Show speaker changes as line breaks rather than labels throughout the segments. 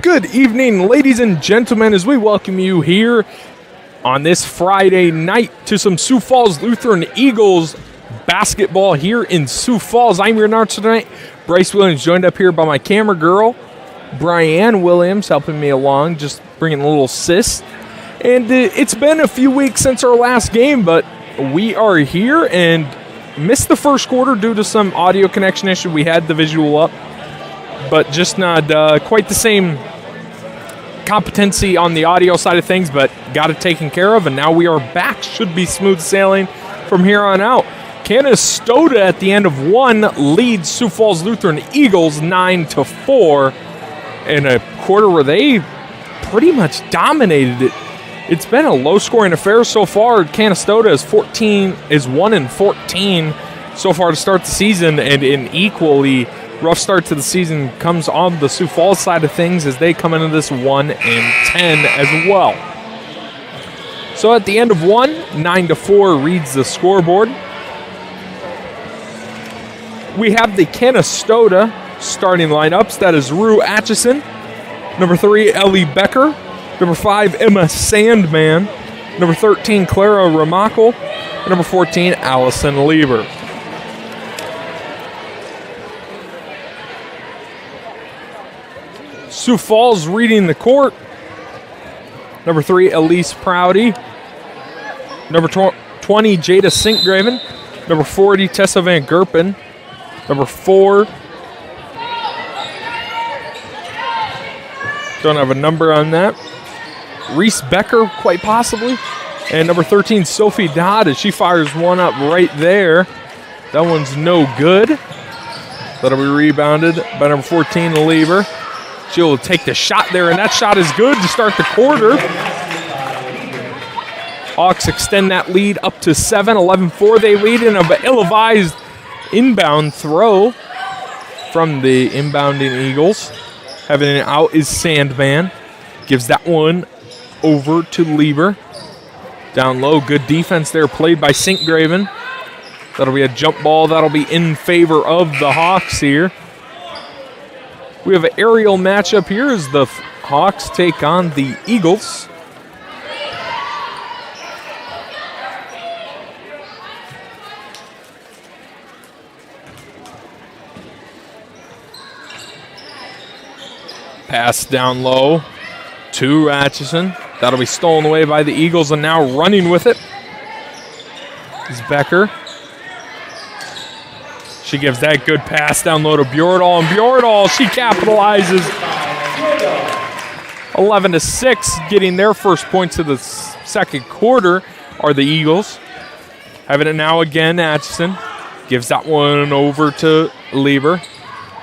Good evening, ladies and gentlemen, as we welcome you here on this Friday night to some Sioux Falls Lutheran Eagles basketball here in Sioux Falls. I'm your announcer tonight, Bryce Williams, joined up here by my camera girl, Brianne Williams, helping me along, just bringing a little assist. And it's been a few weeks since our last game, but we are here and missed the first quarter due to some audio connection issue. We had the visual up, but just not quite the same competency on the audio side of things, but got it taken care of, and now we are back. Should be smooth sailing from here on out. Canistota at the end of one leads Sioux Falls Lutheran Eagles 9-4 in a quarter where they pretty much dominated it. It's been a low-scoring affair so far. Canistota is 1-14 so far to start the season, and an equally rough start to the season comes on the Sioux Falls side of things as they come into this 1-10 as well. So at the end of one, 9-4 reads the scoreboard. We have the Canistota starting lineups. That is Rue Atchison, number 3, Ellie Becker, number 5, Emma Sandman, number 13, Clara Ramakel, and number 14, Allison Lieber. Sioux Falls reading the court. Number 3, Elise Prouty. Number 20, Jada Sinkgraven. Number 40, Tessa Van Gerpen. Number 4, don't have a number on that, Reese Becker, quite possibly. And number 13, Sophie Dodd, as she fires one up right there. That one's no good. That'll be rebounded by number 14, Lieber. She'll take the shot there, and that shot is good to start the quarter. Hawks extend that lead up to 7, 11-4. They lead in an ill-advised inbound throw from the inbounding Eagles. Having it out is Sandman. Gives that one over to Lieber. Down low, good defense there played by Sinkgraven. That'll be a jump ball. That'll be in favor of the Hawks here. We have an aerial matchup here as the Hawks take on the Eagles. Pass down low to Atchison. That'll be stolen away by the Eagles, and now running with it is Becker. She gives that good pass down low to Bjordal, and Bjordal, she capitalizes. 11-6, getting their first points of the second quarter are the Eagles. Having it now again, Atchison gives that one over to Lieber.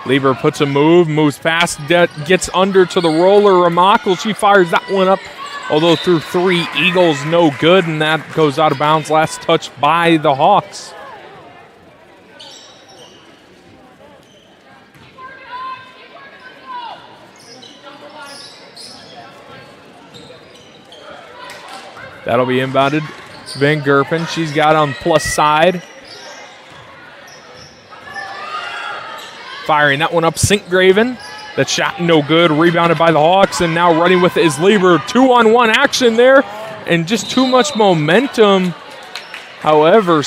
Lieber puts a moves past, gets under to the roller. Ramakel, she fires that one up, although through 3, Eagles no good, and that goes out of bounds. Last touch by the Hawks. That'll be inbounded. Van Gerpen, she's got on plus side. Firing that one up, Sinkgraven. That shot no good, rebounded by the Hawks, and now running with it is Lieber. 2-on-1 action there, and just too much momentum. However,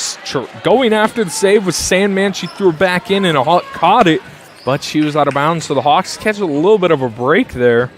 going after the save with Sandman, she threw it back in, and a Hawk caught it, but she was out of bounds, so the Hawks catch a little bit of a break there.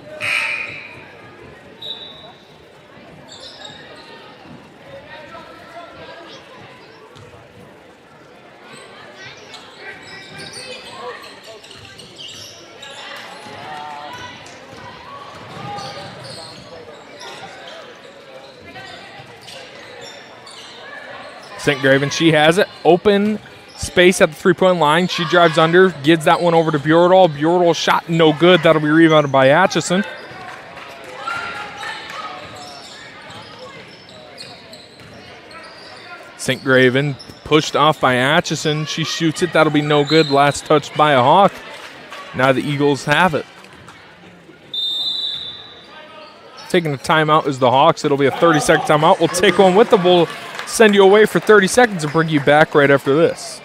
Sinkgraven, she has it. Open space at the three-point line. She drives under, gives that one over to Bjordal. Bjordal shot no good. That'll be rebounded by Atchison. Sinkgraven pushed off by Atchison. She shoots it. That'll be no good. Last touch by a Hawk. Now the Eagles have it. Taking a timeout is the Hawks. It'll be a 30-second timeout. We'll take one with them. We'll send you away for 30 seconds and bring you back right after this.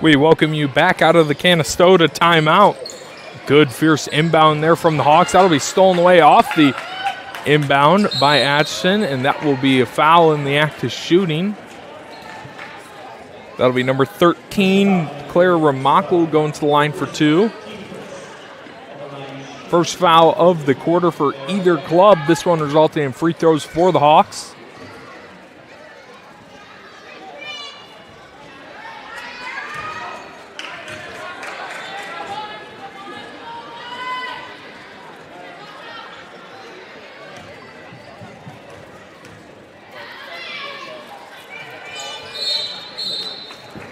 We welcome you back out of the Canistota timeout. Good fierce inbound there from the Hawks. That'll be stolen away off the inbound by Atchison, and that will be a foul in the act of shooting. That'll be number 13, Claire Ramaku, going to the line for 2. First foul of the quarter for either club. This one resulting in free throws for the Hawks.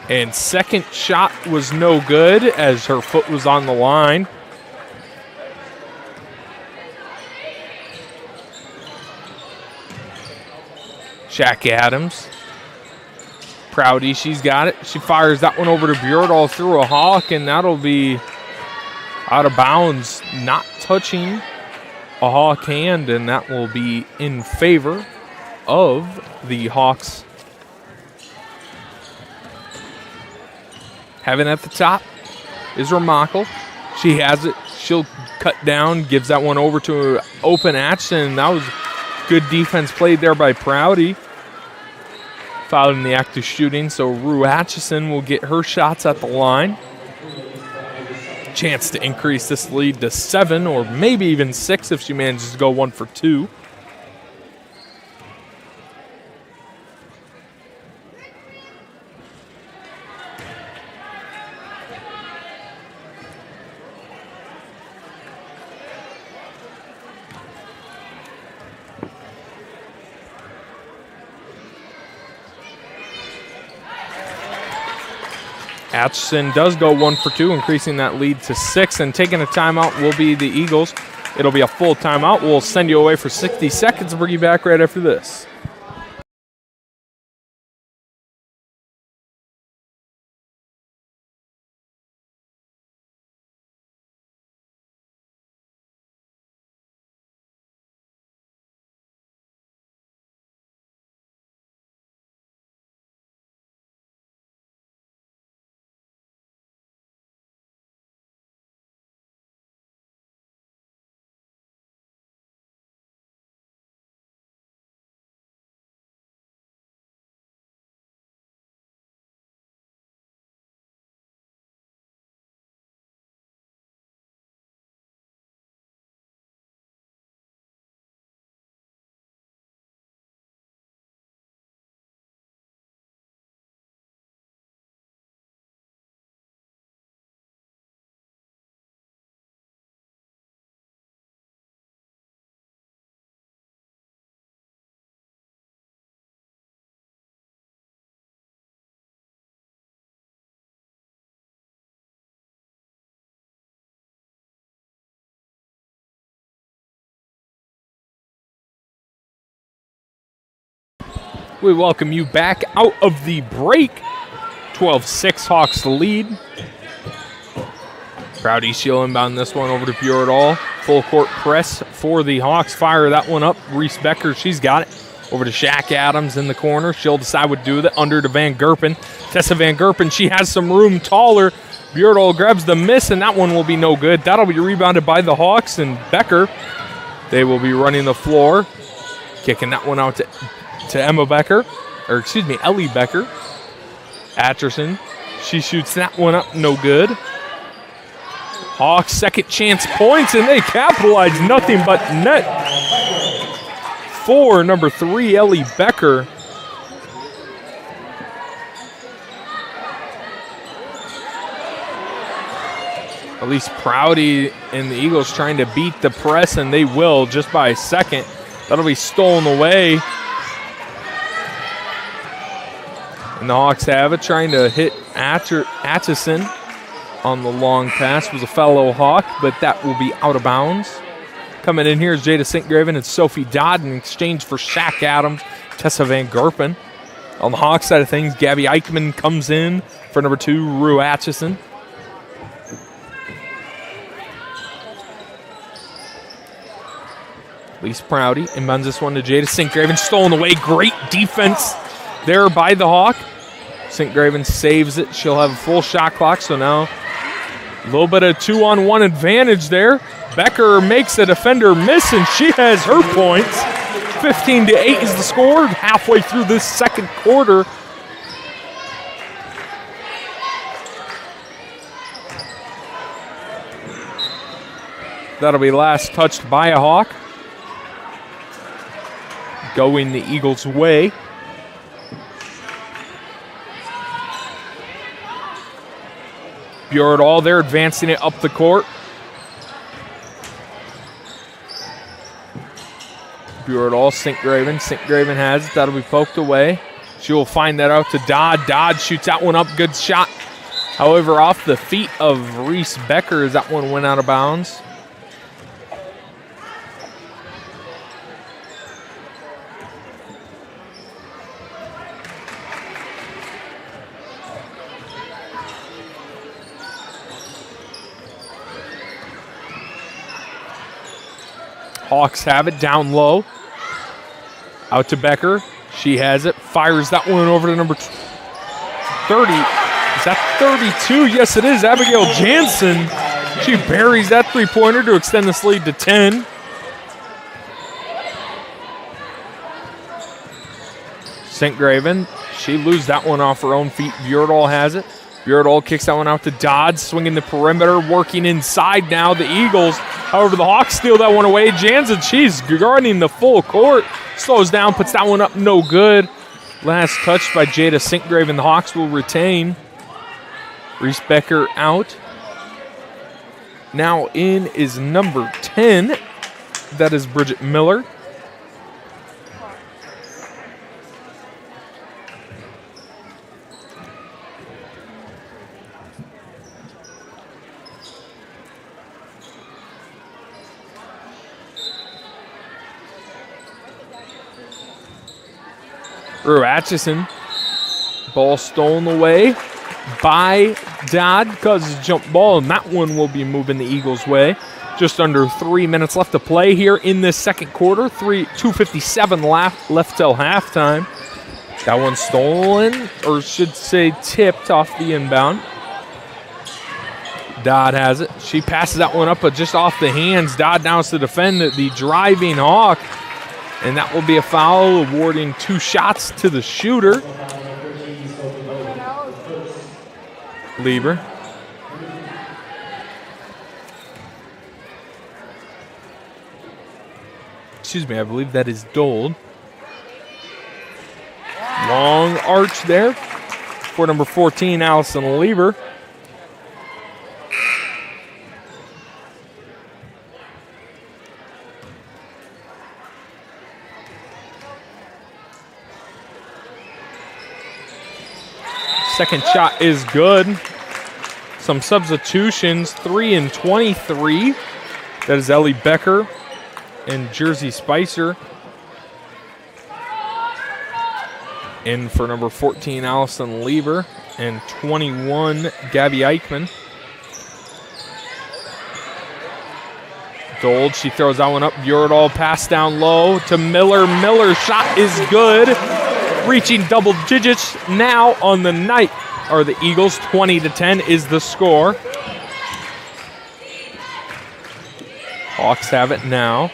And second shot was no good as her foot was on the line. Shaq Adams. Prouty, she's got it. She fires that one over to Bjordahl through a Hawk, and that'll be out of bounds, not touching a Hawk hand, and that will be in favor of the Hawks. Having at the top is Ramakel. She has it. She'll cut down, gives that one over to open Atchison. That was good defense played there by Prouty. Fouled in the act of shooting, so Rue Atchison will get her shots at the line. Chance to increase this lead to 7 or maybe even 6 if she manages to go 1 for 2. Atchison does go 1 for 2, increasing that lead to 6, and taking a timeout will be the Eagles. It'll be a full timeout. We'll send you away for 60 seconds and bring you back right after this. We welcome you back out of the break. 12-6 Hawks the lead. Prouty, she'll inbound this one over to Bjordahl. Full court press for the Hawks. Fire that one up. Reese Becker, she's got it. Over to Shaq Adams in the corner. She'll decide what to do with it. Under to Van Gerpen. Tessa Van Gerpen, she has some room taller. Bjordahl grabs the miss, and that one will be no good. That'll be rebounded by the Hawks, and Becker, they will be running the floor. Kicking that one out to Emma Becker, or excuse me, Ellie Becker. Atchison, she shoots that one up, no good. Hawks second chance points, and they capitalize, nothing but net for number 3, Ellie Becker. At least Prouty and the Eagles trying to beat the press, and they will just by a second. That'll be stolen away. And the Hawks have it, trying to hit Atchison on the long pass. Was a fellow Hawk, but that will be out of bounds. Coming in here is Jada St. Graven and Sophie Dodd in exchange for Shaq Adams, Tessa Van Gerpen. On the Hawks side of things, Gabby Eichmann comes in for number 2, Rue Atchison. Lise Prouty inbounds this one to Jada St. Graven. Stolen away. Great defense there by the Hawk. St. Graven saves it. She'll have a full shot clock, so now a little bit of 2-on-1 advantage there. Becker makes the defender miss, and she has her points. 15-8 is the score halfway through this second quarter. That'll be last touched by a Hawk. Going the Eagles' way. Bjordahl there advancing it up the court. Bjordahl, St. Graven. St. Graven has it. That'll be poked away. She will find that out to Dodd. Dodd shoots that one up. Good shot. However, off the feet of Reese Becker as that one went out of bounds. Hawks have it down low. Out to Becker. She has it. Fires that one over to number 30. Is that 32? Yes, it is. Abigail Jansen. She buries that three-pointer to extend this lead to 10. St. Graven. She loses that one off her own feet. Bjordahl has it. Bjordahl kicks that one out to Dodd, swinging the perimeter, working inside now. The Eagles, however, the Hawks steal that one away. Jansen, she's guarding the full court. Slows down, puts that one up, no good. Last touch by Jada St. Graven. The Hawks will retain. Reese Becker out. Now in is number 10. That is Bridget Miller. Rue Atchison. Ball stolen away by Dodd because it's a jump ball, and that one will be moving the Eagles' way. Just under 3 minutes left to play here in this second quarter. 2:57 left till halftime. That one stolen, or should say tipped off the inbound. Dodd has it. She passes that one up, but just off the hands. Dodd now has to defend the driving Hawk. And that will be a foul, awarding 2 shots to the shooter. Lieber. Excuse me, I believe that is Dold. Long arch there for number 14, Allison Lieber. Second shot is good. Some substitutions, 3 and 23. That is Ellie Becker and Jersey Spicer. In for number 14, Allison Lieber, and 21, Gabby Eichmann. Dold, she throws that one up. Bjordahl pass down low to Miller. Miller shot is good. Reaching double digits now on the night are the Eagles. 20-10 is the score. Hawks have it now.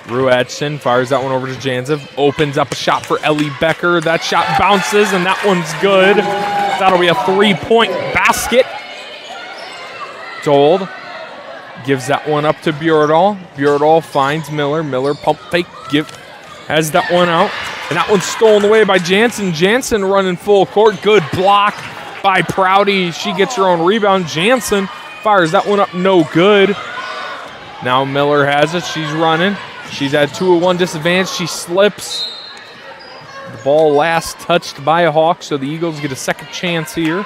Rue Atchison fires that one over to Jansen. Opens up a shot for Ellie Becker. That shot bounces, and that one's good. That'll be a 3-point basket. Dold gives that one up to Bjordahl. Bjordahl finds Miller. Miller pump fake, has that one out. And that one's stolen away by Jansen. Jansen running full court. Good block by Prouty. She gets her own rebound. Jansen fires that one up, no good. Now Miller has it. She's running. She's at 2-1 disadvantage. She slips. The ball last touched by a Hawk, so the Eagles get a second chance here.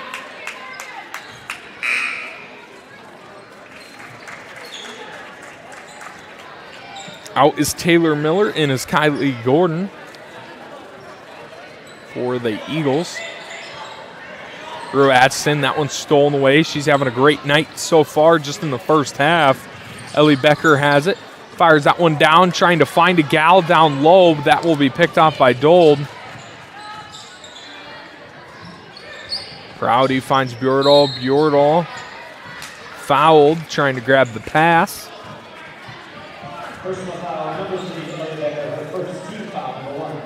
Out is Taylor Miller, in is Kylie Gordon for the Eagles. Rue Atchison, that one's stolen away. She's having a great night so far just in the first half. Ellie Becker has it. Fires that one down, trying to find a gal down low. That will be picked off by Dold. Prouty finds Bjordahl. Bjordahl fouled, trying to grab the pass.
Personal foul, number 3, her first team foul, number 1.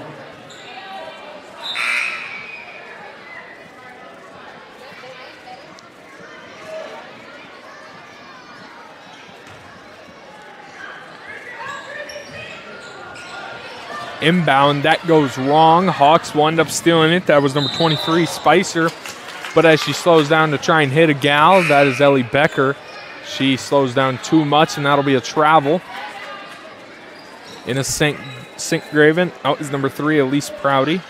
Inbound, that goes wrong. Hawks will end up stealing it. That was number 23, Spicer. But as she slows down to try and hit a gal, that is Ellie Becker. She slows down too much, and that'll be a travel. Innocent Graven. Out is number 3, Elise Prouty.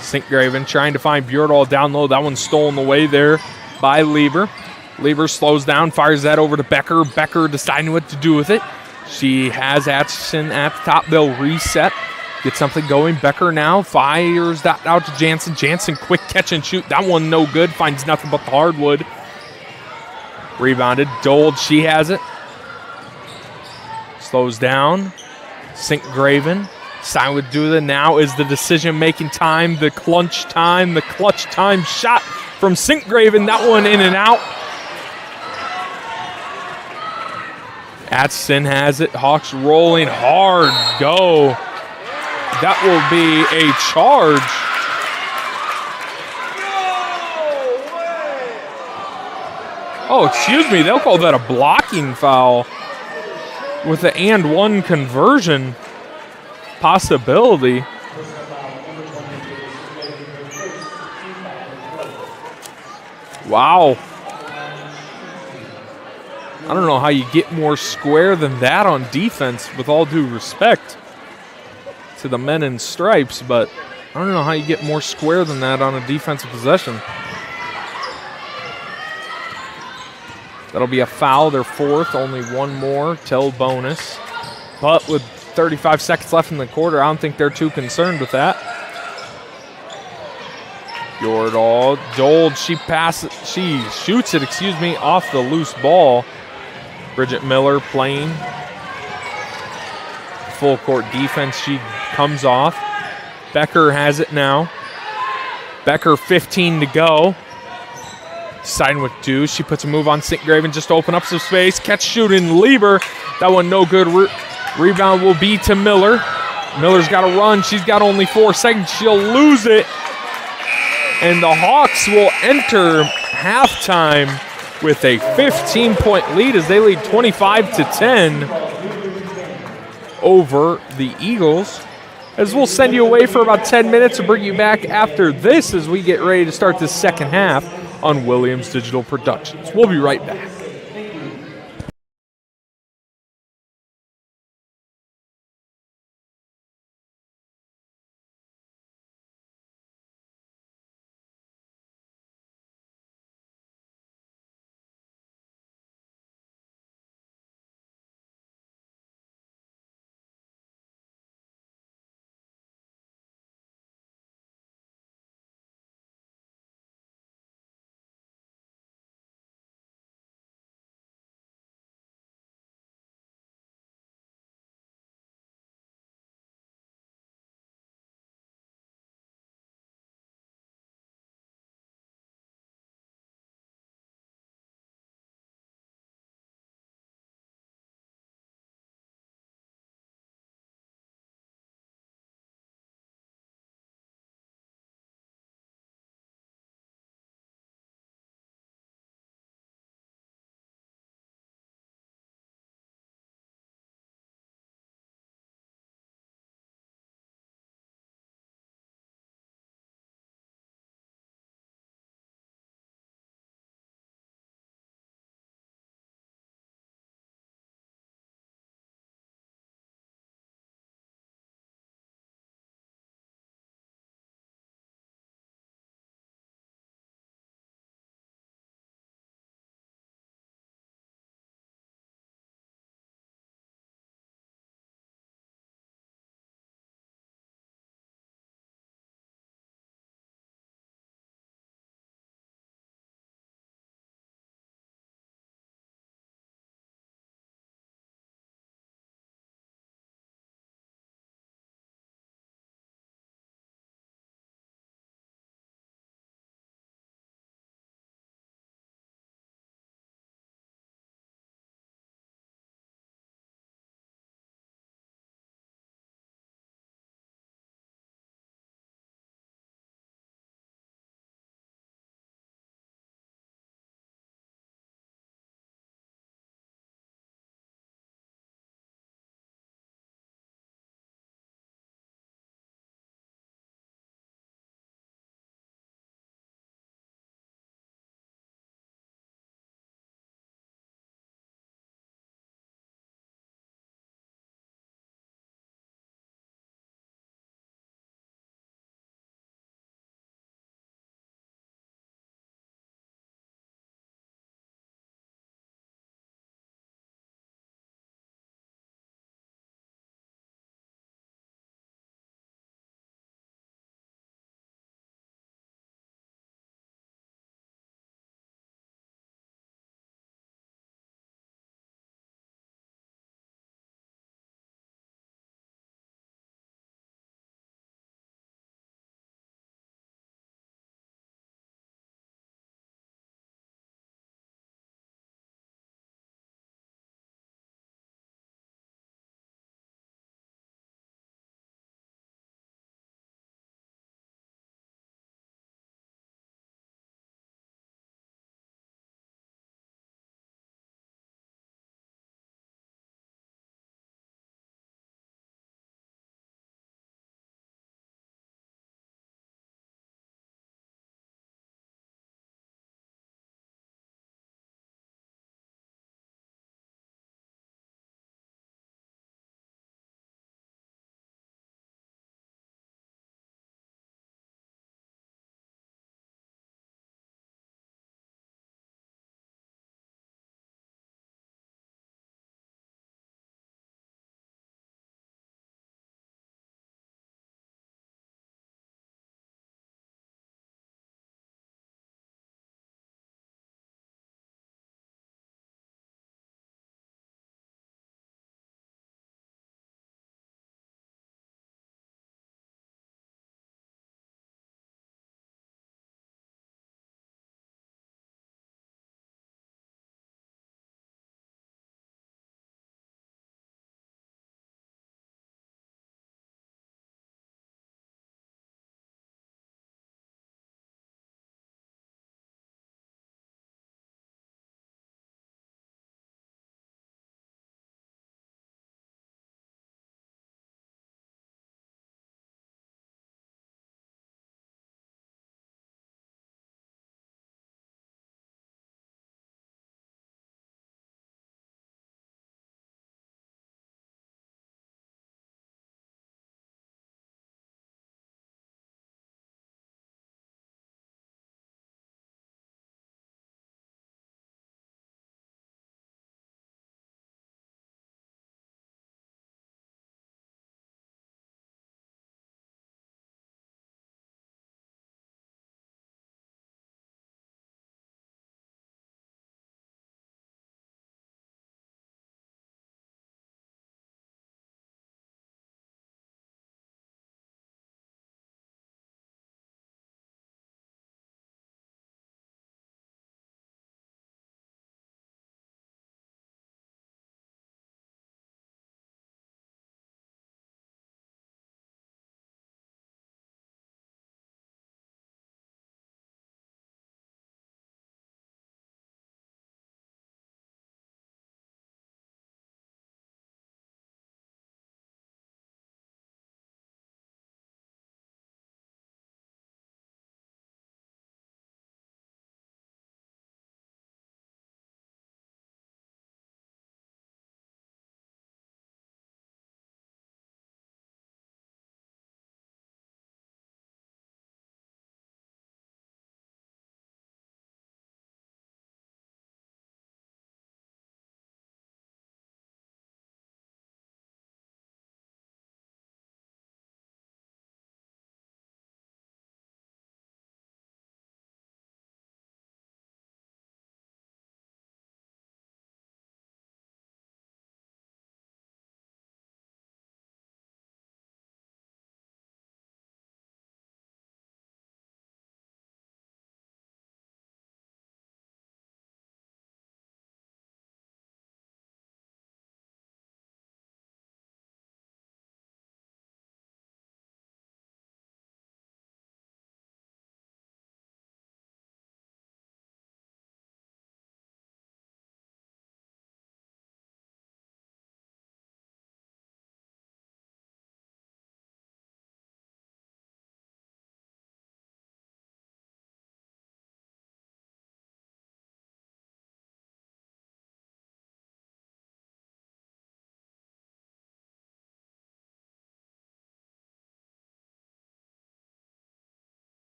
St. Graven trying to find Bjordahl down low. That one's stolen away there by Lieber. Lieber slows down, fires that over to Becker. Becker deciding what to do with it. She has Atchison at the top. They'll reset, get something going. Becker now fires that out to Jansen. Jansen, quick catch and shoot. That one no good. Finds nothing but the hardwood. Rebounded. Dold, she has it. Slows down. St. Graven. Sign with Dula. Now is the decision-making time, the clutch time shot from St. Graven. That one in and out. Atchison has it. Hawks rolling hard. Go. That will be a charge. Oh, excuse me. They'll call that a blocking foul with the and one conversion possibility. Wow. I don't know how you get more square than that on defense, with all due respect to the men in stripes, but I don't know how you get more square than that on a defensive possession. That'll be a foul, their 4th, only one more till bonus. But with 35 seconds left in the quarter, I don't think they're too concerned with that. Bjordahl, Dold, she shoots it, off the loose ball. Bridget Miller playing full court defense. She comes off. Becker has it now. Becker 15 to go. Deciding what to do. She puts a move on St. Graven just to open up some space. Catch shooting Lieber. That one no good. Rebound will be to Miller. Miller's got to run. She's got only 4 seconds. She'll lose it. And the Hawks will enter halftime with a 15-point lead as they lead 25-10 over the Eagles. As we'll send you away for about 10 minutes and bring you back after this as we get ready to start the second half on Williams Digital Productions. We'll be right back.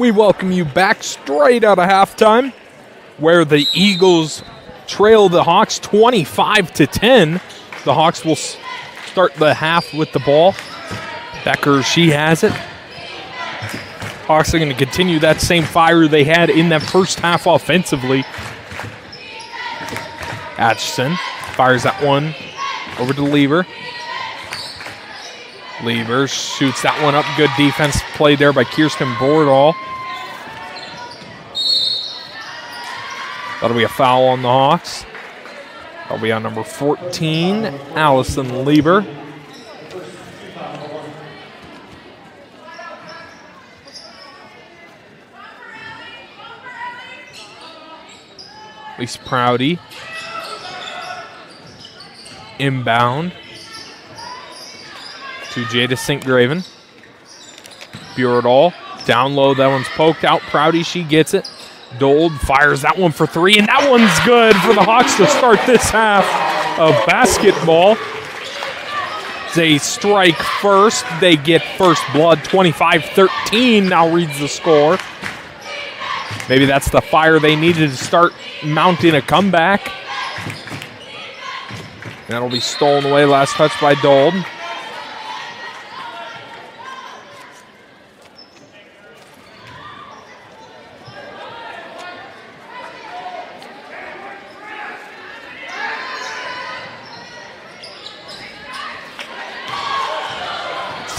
We welcome you back straight out of halftime, where the Eagles trail the Hawks 25-10. The Hawks will start the half with the ball. Becker, she has it. Hawks are going to continue that same fire they had in that first half offensively. Atchison fires that one over to Lieber. Lieber shoots that one up. Good defense play there by Kirsten Bordahl. That'll be a foul on the Hawks. That'll be on number 14, Allison Lieber. Lisa Proudy. Inbound to Jada Sinkgraven. Buredall down low. That one's poked out. Proudy, she gets it. Dold fires that one for three, and that one's good for the Hawks to start this half of basketball. They strike first. They get first blood. 25-13 now reads the score. Maybe that's the fire they needed to start mounting a comeback. That'll be stolen away. Last touch by Dold.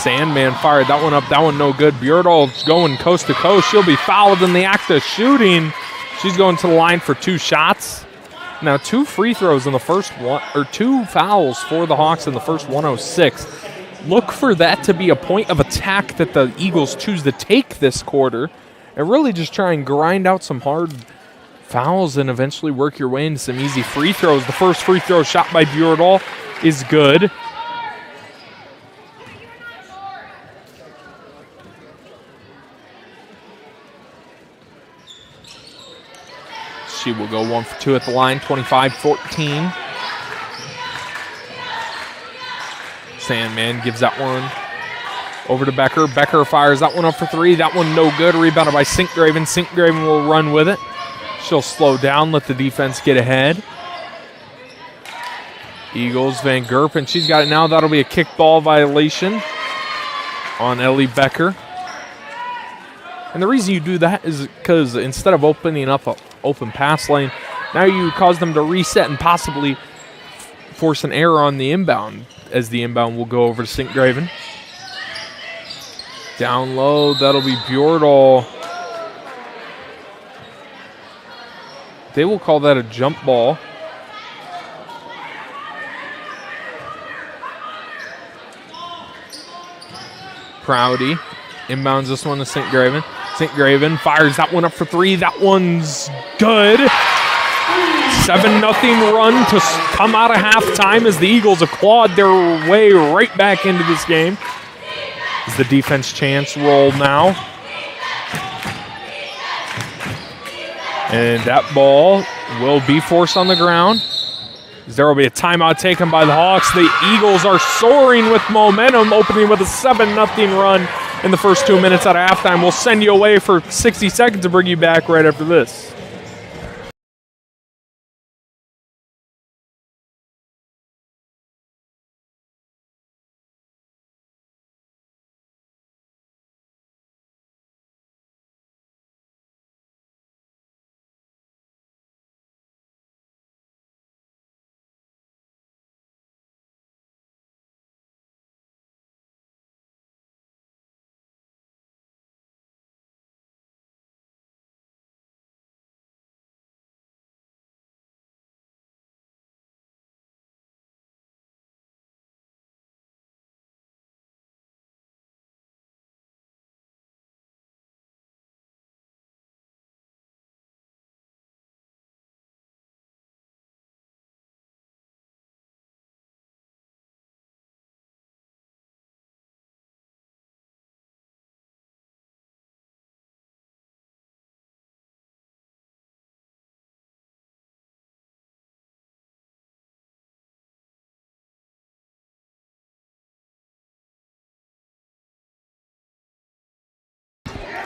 Sandman fired that one up. That one no good. Buredall's going coast to coast. She'll be fouled in the act of shooting. She's going to the line for 2 shots. Now 2 free throws in the first one, or 2 fouls for the Hawks in the first 106. Look for that to be a point of attack that the Eagles choose to take this quarter and really just try and grind out some hard fouls and eventually work your way into some easy free throws. The first free throw shot by Buredall is good. She will go 1 for 2 at the line, 25-14. Sandman gives that one over to Becker. Becker fires that one up for 3. That one no good. Rebounded by Sinkgraven. Sinkgraven will run with it. She'll slow down, let the defense get ahead. Eagles, Van Gerpen. She's got it now. That'll be a kickball violation on Ellie Becker. And the reason you do that is because instead of opening up an open pass lane, now you cause them to reset and possibly force an error on the inbound, as the inbound will go over to Sinkgraven. Down low, that'll be Buredall. They will call that a jump ball. Proudy inbounds this one to Sinkgraven. Sinkgraven fires that one up for 3. That one's good. 7-0 run to come out of halftime as the Eagles have clawed their way right back into this game. Is the defense chance roll now? And that ball will be forced on the ground. There will be a timeout taken by the Hawks. The Eagles are soaring with momentum, opening with a 7-0 run in the first 2 minutes out of halftime. We'll send you away for 60 seconds to bring you back right after this.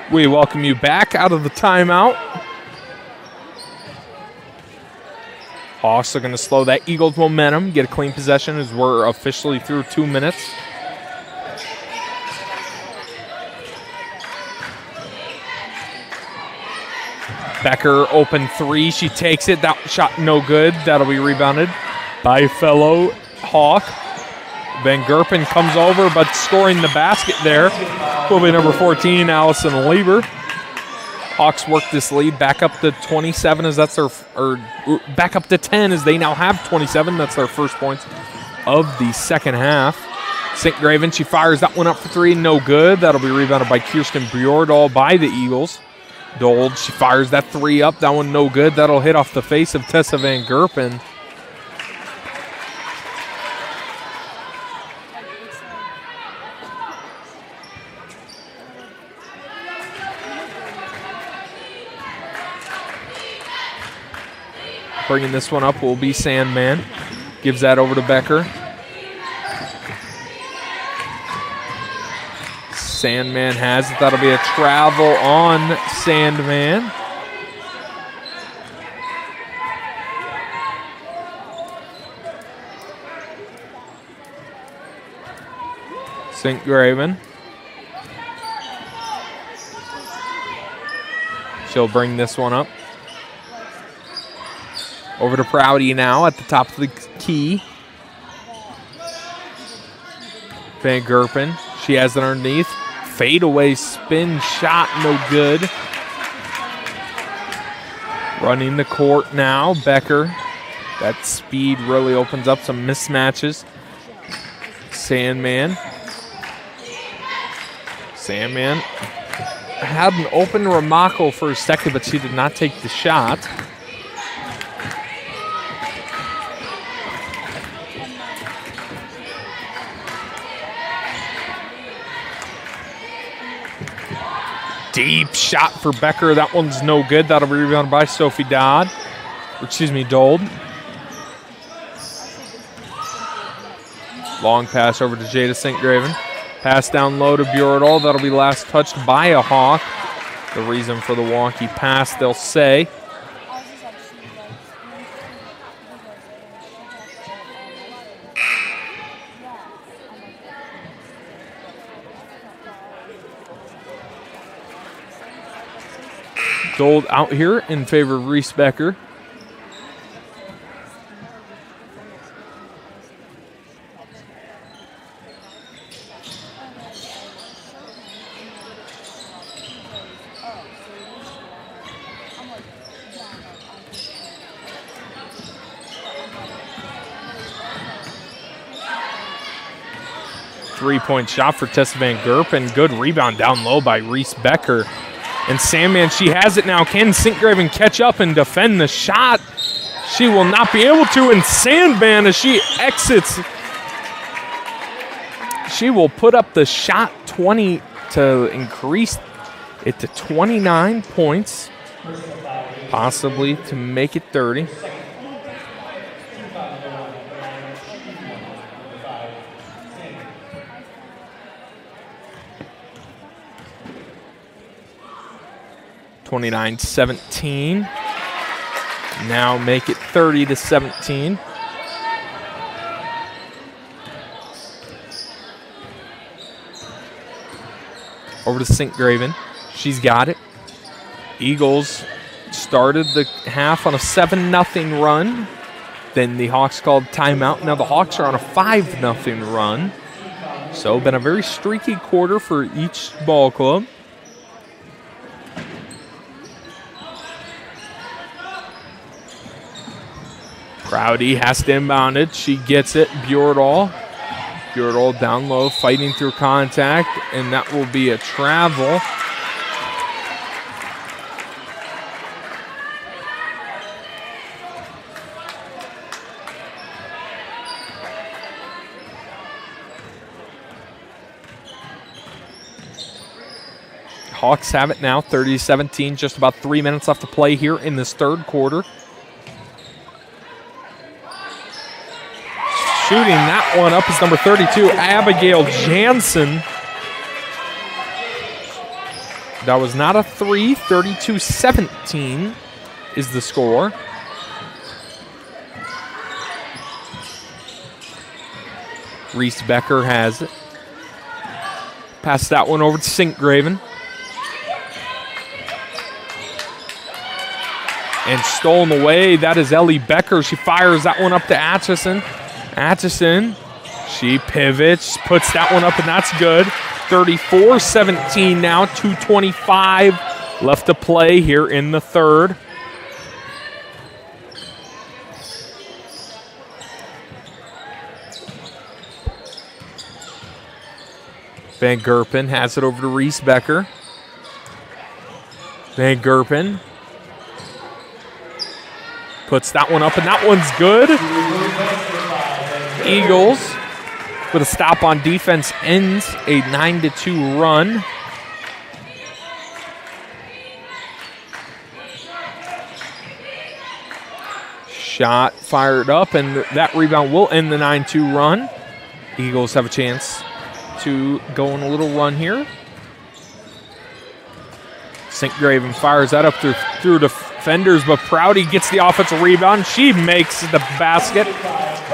We welcome you back out of the timeout. Hawks are going to slow that Eagles momentum, get a clean possession as we're officially through 2 minutes. Becker open three. She takes it. That shot no good. That'll be rebounded by fellow Hawk. Van Gerpen comes over, but scoring the basket there will be number 14, Allison Lieber. Hawks work this lead back up to 27 as that's their, or back up to 10 as they now have 27. That's their first points of the second half. St. Graven, she fires that one up for three. No good. That'll be rebounded by Kirsten Bjordal by the Eagles. Dold, she fires that three up. That one no good. That'll hit off the face of Tessa Van Gerpen. Bringing this one up will be Sandman. Gives that over to Becker. Sandman has it. That'll be a travel on Sandman. St. Graven. She'll bring this one up. Over to Prouty now at the top of the key. Van Gerpen. She has it underneath. Fadeaway spin shot, no good. Running the court now, Becker. That speed really opens up some mismatches. Sandman. Sandman had an open Ramako for a second, but she did not take the shot. Deep shot for Becker. That one's no good. That'll be rebounded by Sophie Dold. Long pass over to Jada St. Graven. Pass down low to Bjordal. That'll be last touched by a Hawk. The reason for the wonky pass, they'll say. Dold out here in favor of Reese Becker. Three-point shot for Tessa Van Gerpen. Good rebound down low by Reese Becker. And Sandman, she has it now. Can St. Graven catch up and defend the shot? She will not be able to. And Sandman, as she exits, she will put up the shot 20 to increase it to 29 points, possibly to make it 30. (29-17). Now make it 30-17. Over to St. Graven. She's got it. Eagles started the half on a 7-0 run. Then the Hawks called timeout. Now the Hawks are on a 5-0 run. So been a very streaky quarter for each ball club. Prouty has to inbound it. She gets it. Bjordal down low, fighting through contact, and that will be a travel. Hawks have it now, 30-17, just about 3 minutes left to play here in this third quarter. Shooting that one up is number 32, Abigail Jansen. That was not a three. 32-17 is the score. Reese Becker has it. Pass that one over to Sinkgraven. And stolen away. That is Ellie Becker. She fires that one up to Atchison. Atchison, she pivots, puts that one up, and that's good. 34-17 now. 2:25 left to play here in the third. Van Gerpen has it over to Reese Becker. Van Gerpen puts that one up, and that one's good. Eagles, with a stop on defense, ends a 9-2 run. Shot fired up, and that rebound will end the 9-2 run. Eagles have a chance to go on a little run here. Sinkgraven fires that up through defenders, but Prouty gets the offensive rebound. She makes the basket,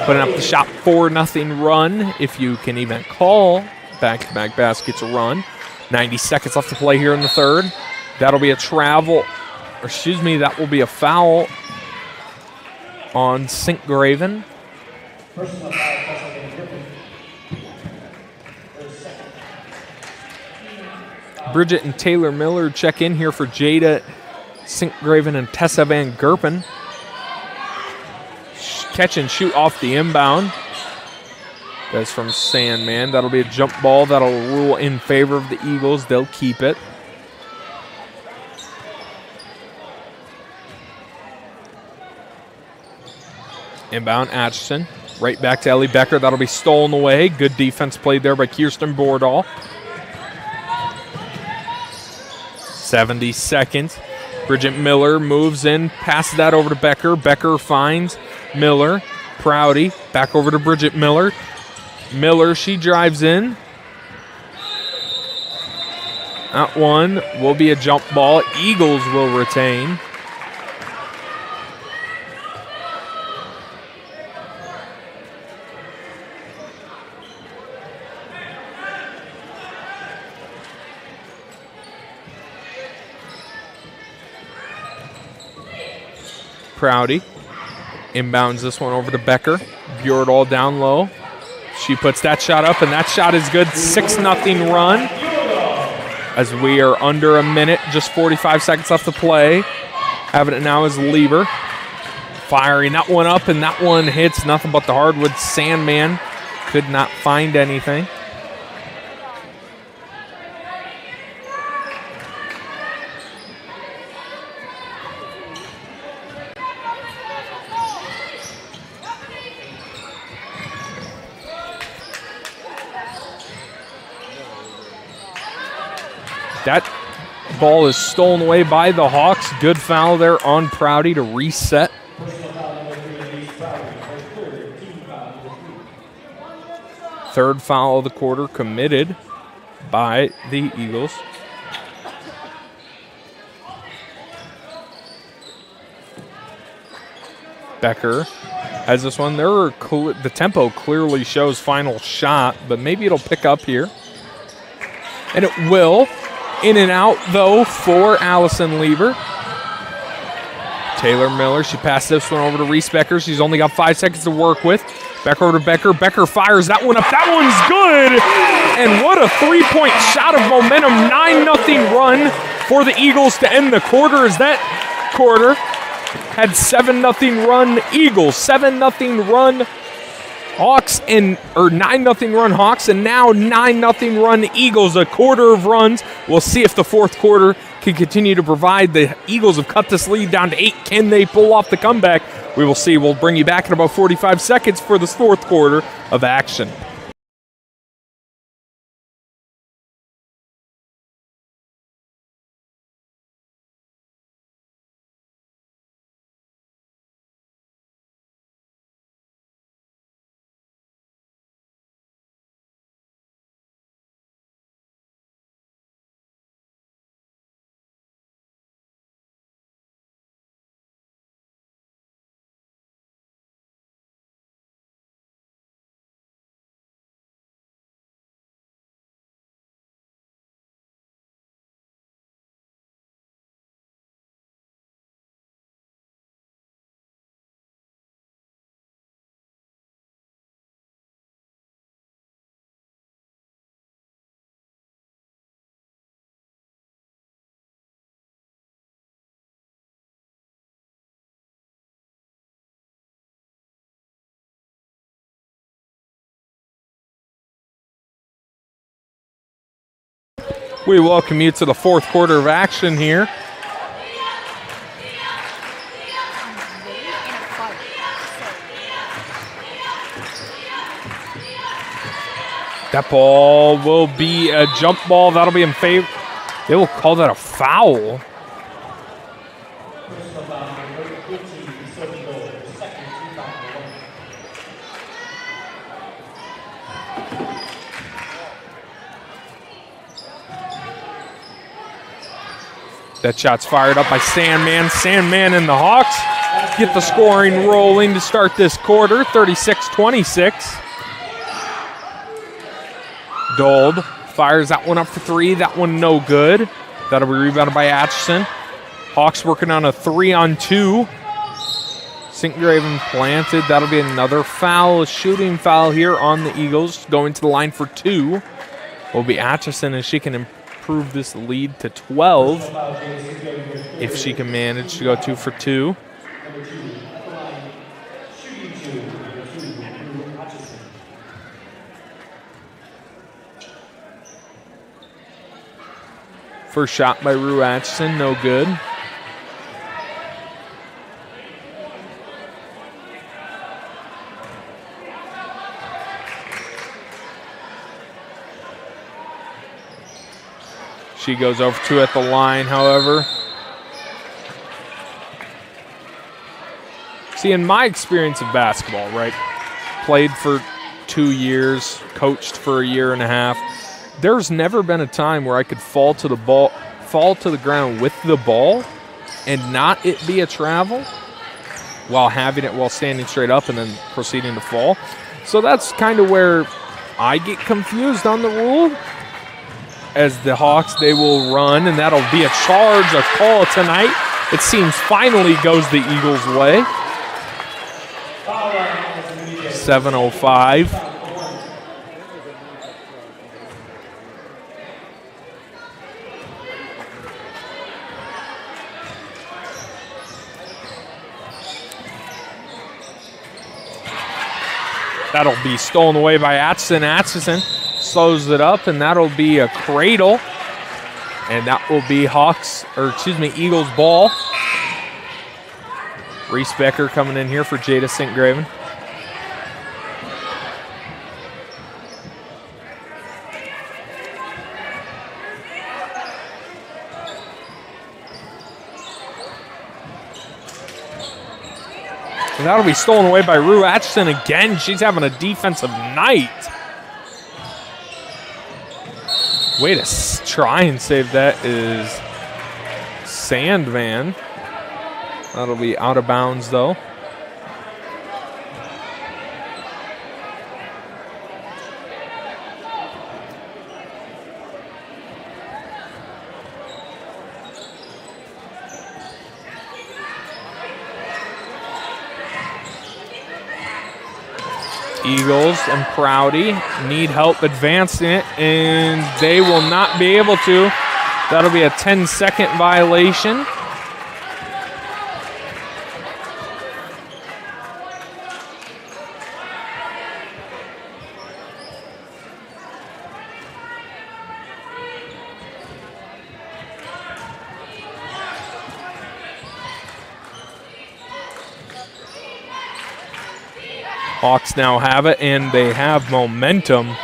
putting up the shot 4-0 run, if you can even call back-to-back baskets a run. 90 seconds left to play here in the third. That'll be a that will be a foul on Sinkgraven.
Personal foul.
Bridget and Taylor Miller check in here for Jada Sinkgraven and Tessa Van Gerpen. Catch and shoot off the inbound. That's from Sandman. That'll be a jump ball. That'll rule in favor of the Eagles. They'll keep it. Inbound, Atchison. Right back to Ellie Becker. That'll be stolen away. Good defense played there by Kirsten Bordahl. 70 seconds. Bridget Miller moves in, passes that over to Becker. Becker finds Miller. Prouty back over to Bridget Miller. Miller, she drives in. That one will be a jump ball. Eagles will retain. Prouty inbounds this one over to Becker. Bjordahl down low. She puts that shot up, and that shot is good. 6-0 run. As we are under a minute, just 45 seconds left to play. Having it now is Lieber. Firing that one up, and that one hits nothing but the hardwood. Sandman could not find anything. That ball is stolen away by the Hawks. Good foul there on Prouty to reset. Third foul of the quarter committed by the Eagles. Becker has this one. The tempo clearly shows final shot, but maybe it'll pick up here. And it will. In and out, though, for Allison Lieber. Taylor Miller, she passed this one over to Reese Becker. She's only got 5 seconds to work with. Back over to Becker. Becker fires that one up. That one's good. And what a three-point shot of momentum. 9-0 run for the Eagles to end the quarter, as that quarter had 7-0 run Eagles, 7-0 run Hawks, or 9-0 run Hawks, and now 9-0 run Eagles. A quarter of runs. We'll see if the fourth quarter can continue to provide. The Eagles have cut this lead down to 8. Can they pull off the comeback? We will see. We'll bring you back in about 45 seconds for this fourth quarter of action. We welcome you to the fourth quarter of action here. That ball will be a jump ball. That'll be in favor. They will call that a foul. That shot's fired up by Sandman. Sandman and the Hawks get the scoring rolling to start this quarter, 36-26. Dold fires that one up for three. That one no good. That'll be rebounded by Atchison. Hawks working on a 3-on-2. St. Graven planted. That'll be another foul, a shooting foul here on the Eagles. Going to the line for two will be Atchison, as she can improve this lead to 12 if she can manage to go 2 for 2. First shot by Rue Atchison, no good. She goes over 2 at the line, however. See, in my experience of basketball, right, played for 2 years, coached for a year and a half, there's never been a time where I could fall to the ground with the ball and not it be a travel while standing straight up and then proceeding to fall. So that's kind of where I get confused on the rule. As the Hawks, they will run, and that'll be a charge, a call tonight. It seems finally goes the Eagles' way. 7:05. That'll be stolen away by Atchison. Atchison slows it up, and that'll be a cradle. And that will be Eagles ball. Reese Becker coming in here for Jada St. Graven. And that'll be stolen away by Rue Atchison again. She's having a defensive night. Way to try and save that is Sandman. That'll be out of bounds, though. Eagles and Prouty need help advancing it, and they will not be able to. That'll be a 10-second violation. Hawks now have it, and they have momentum.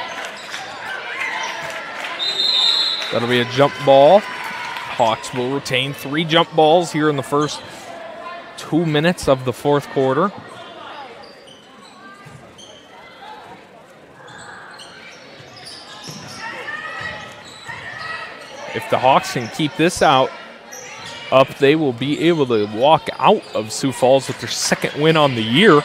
That'll be a jump ball. Hawks will retain 3 jump balls here in the first 2 minutes of the fourth quarter. If the Hawks can keep this up, they will be able to walk out of Sioux Falls with their second win on the year.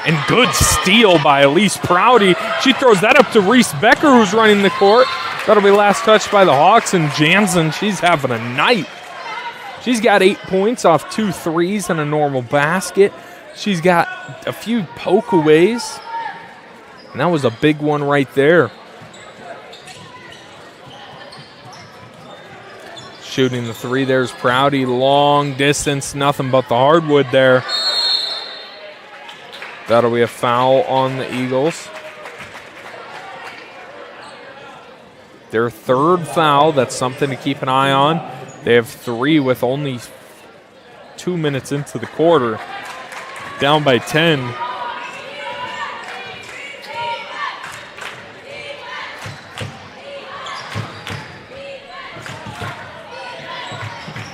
And good steal by Elise Prouty. She throws that up to Reese Becker, who's running the court. That'll be last touch by the Hawks, and Jansen, she's having a night. She's got 8 points off 2 threes and a normal basket. She's got a few pokeaways, and that was a big one right there. Shooting the 3, there's Prouty. Long distance, nothing but the hardwood there. That'll be a foul on the Eagles. Their third foul. That's something to keep an eye on. They have 3 with only 2 minutes into the quarter. Down by 10.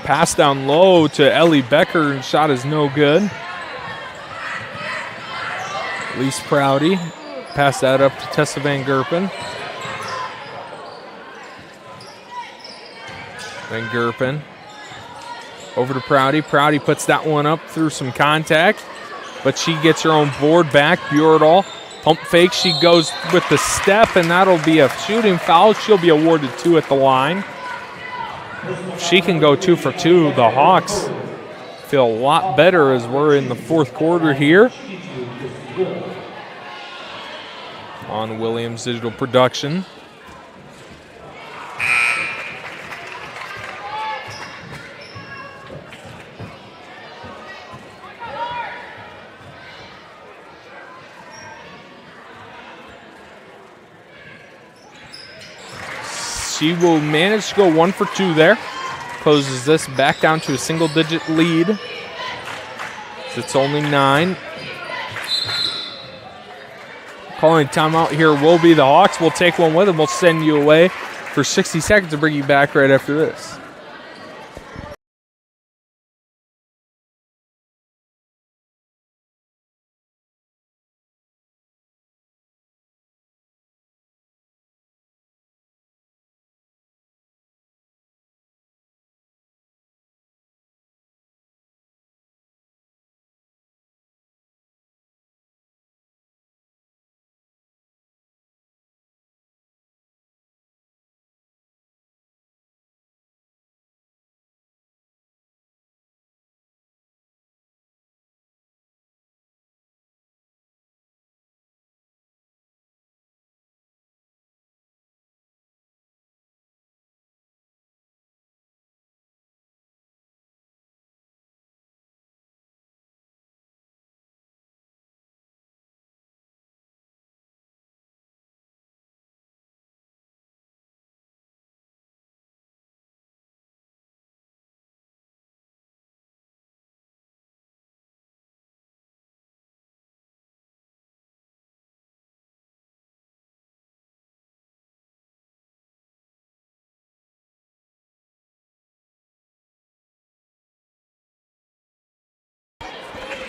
Pass down low to Ellie Becker, and shot is no good. Elise Prouty. Pass that up to Tessa Van Gerpen. Van Gerpen over to Prouty. Prouty puts that one up through some contact, but she gets her own board back. Bjordahl, pump fake. She goes with the step, and that'll be a shooting foul. She'll be awarded 2 at the line. She can go 2 for 2. The Hawks feel a lot better as we're in the fourth quarter here. On Williams Digital Production. She will manage to go 1 for 2 there. Closes this back down to a single-digit lead. It's only 9. Calling timeout here will be the Hawks. We'll take one with them. We'll send you away for 60 seconds to bring you back right after this.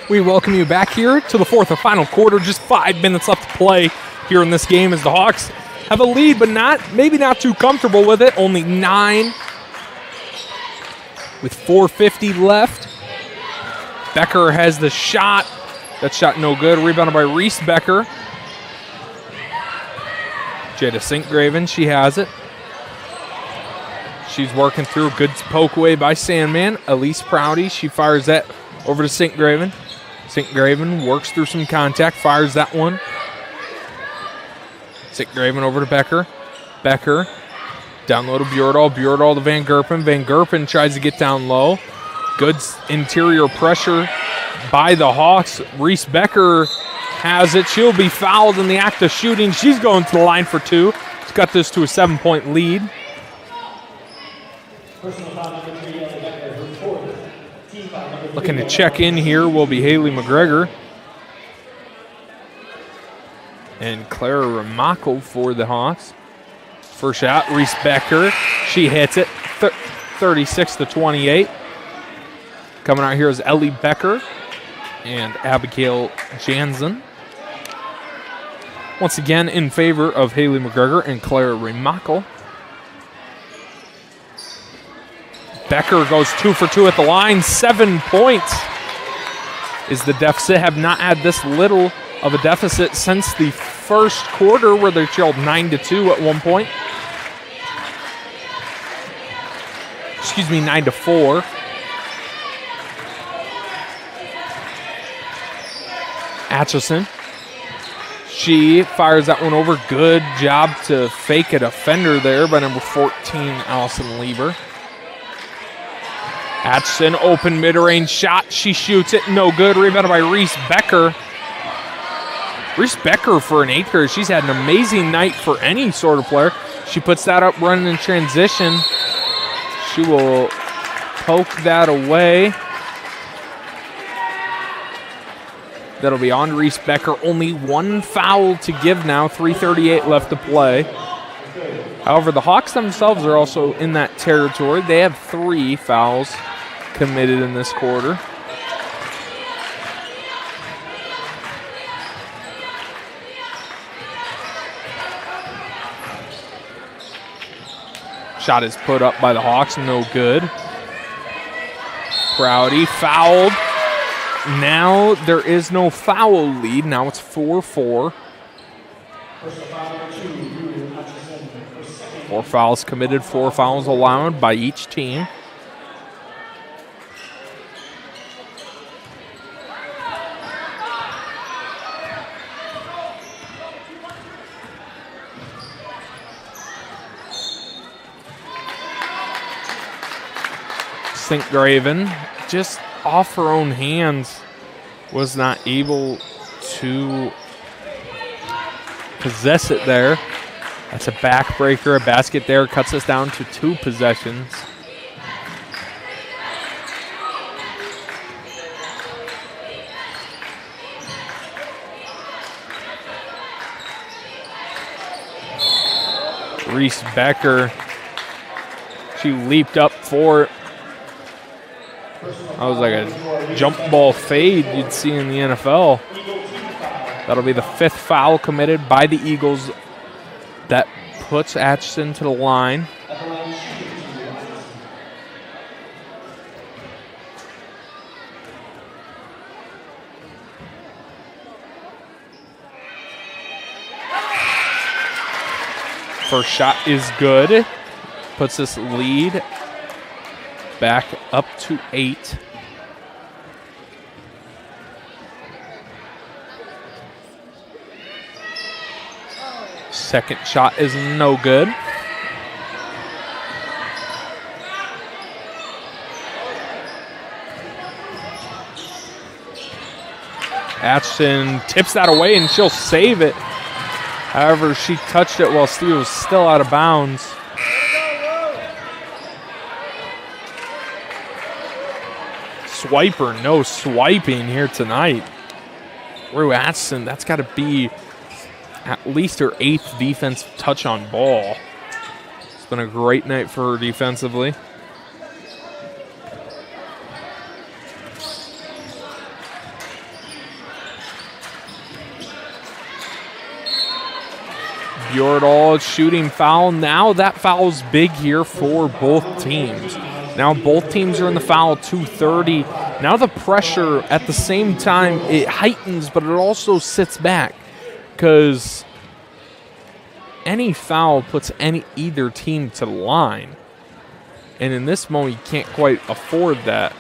We welcome you back here to the fourth and final quarter. Just 5 minutes left to play here in this game as the Hawks have a lead, but maybe not too comfortable with it. Only 9 with 4:50 left. Becker has the shot. That shot no good. Rebounded by Reese Becker. Jada Sinkgraven, she has it. She's working through. Good poke away by Sandman. Elise Prouty, she fires that over to Sinkgraven. Sinkgraven works through some contact, fires that one. Sinkgraven over to Becker. Becker down low to Bjordahl. Bjordahl to Van Gerpen. Van Gerpen tries to get down low. Good interior pressure by the Hawks. Reese Becker has it. She'll be fouled in the act of shooting. She's going to the line for 2. She's got this to a 7-point lead. Looking to check in here will be Haley McGregor. And Clara Ramako for the Hawks. First shot, Reese Becker. She hits it, 36-28. Coming out here is Ellie Becker and Abigail Jansen. Once again in favor of Haley McGregor and Clara Ramako. Becker goes 2 for 2 at the line. 7 points is the deficit. Have not had this little of a deficit since the first quarter where they trailed 9-2 at one point. 9-4. Atchison. She fires that one over. Good job to fake a defender there by number 14, Allison Lieber. Atchison, open mid-range shot. She shoots it. No good. Rebounded by Reese Becker. Reese Becker for an 8th grader. She's had an amazing night for any sort of player. She puts that up running in transition. She will poke that away. That'll be on Reese Becker. Only one foul to give now. 3:38 left to play. However, the Hawks themselves are also in that territory. They have 3 fouls committed in this quarter. Shot is put up by the Hawks, no good. Prouty fouled. Now there is no foul lead. Now it's 4-4. 4 fouls committed, 4 fouls allowed by each team. St. Graven, just off her own hands, was not able to possess it there. That's a backbreaker, a basket there, cuts us down to 2 possessions. Reese Becker, she leaped up for it. That was like a jump ball fade you'd see in the NFL. That'll be the 5th foul committed by the Eagles. That puts Atchison to the line. First shot is good. Puts this lead back up to 8. Second shot is no good. Atchison tips that away and she'll save it. However, she touched it while Steve was still out of bounds. Swiper, no swiping here tonight. Rue Atchison, that's got to be at least her 8th defense touch on ball. It's been a great night for her defensively. Bjordahl shooting foul. Now that foul's big here for both teams. Now both teams are in the foul, 2:30. Now the pressure at the same time, it heightens, but it also sits back because any foul puts either team to the line. And in this moment, you can't quite afford that.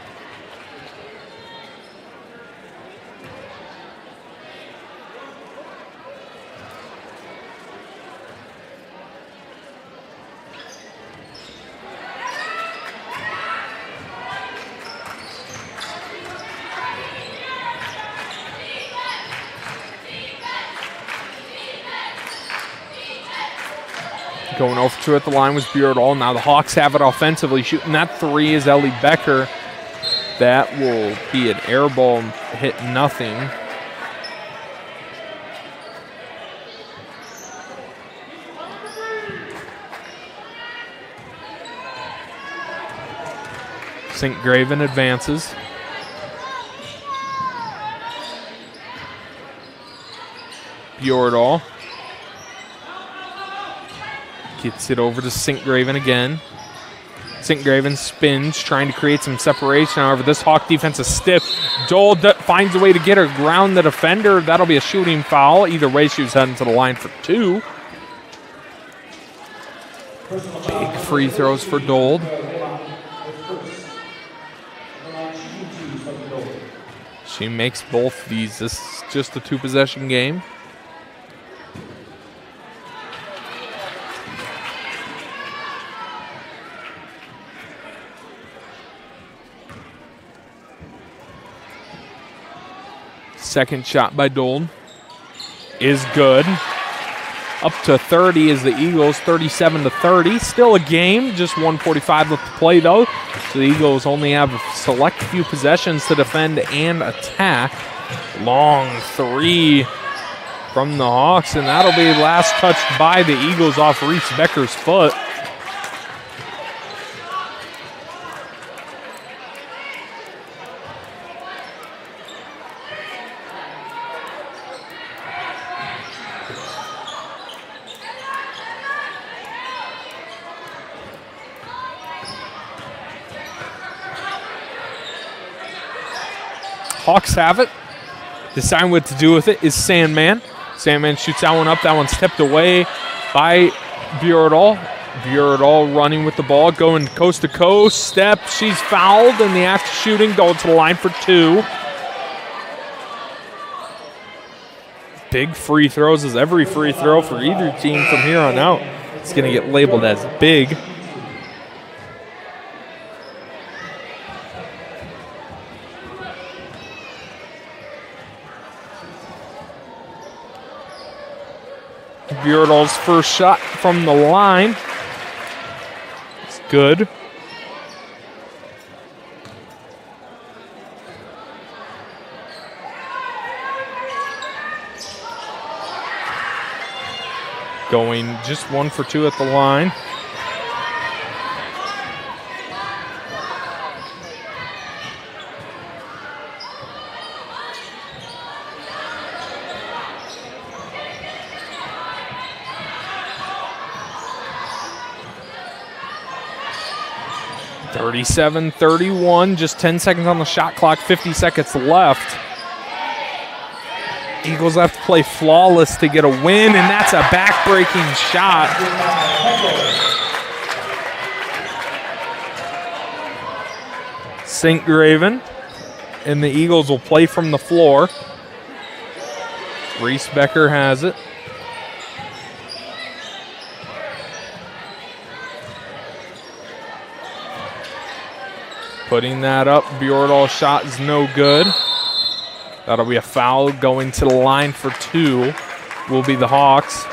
Going over to at the line was Beardall. Now the Hawks have it offensively. Shooting that 3 is Ellie Becker. That will be an air ball, hit nothing. St. Graven advances. Bjordahl gets it over to St. Graven again. St. Graven spins, trying to create some separation. However, this Hawk defense is stiff. Dole finds a way to get her ground the defender. That'll be a shooting foul. Either way, she was heading to the line for 2. Big free throws for Dole. She makes both these. This is just a 2-possession game. Second shot by Dold is good. up to 30 is the Eagles, 37-30. Still a game, just 1:45 left to play though. So the Eagles only have a select few possessions to defend and attack. Long three from the Hawks, and that'll be last touched by the Eagles off Reese Becker's foot. Hawks have it. Deciding what to do with it is Sandman. Sandman shoots that one up. That one's tipped away by Bjordahl. Bjordahl running with the ball, going coast to coast. Step, she's fouled in the act of shooting, going to the line for two. Big free throws, as every free throw for either team from here on out is going to get labeled as big. Bjordahl's first shot from the line. It's good. Going just 1 for 2 at the line. (37-31), just 10 seconds on the shot clock, 50 seconds left. Eagles have to play flawless to get a win, and that's a back-breaking shot. St. Graven, and the Eagles will play from the floor. Reese Becker has it. Putting that up, Bjordahl's shot is no good. That'll be a foul. Going to the line for two will be the Hawks.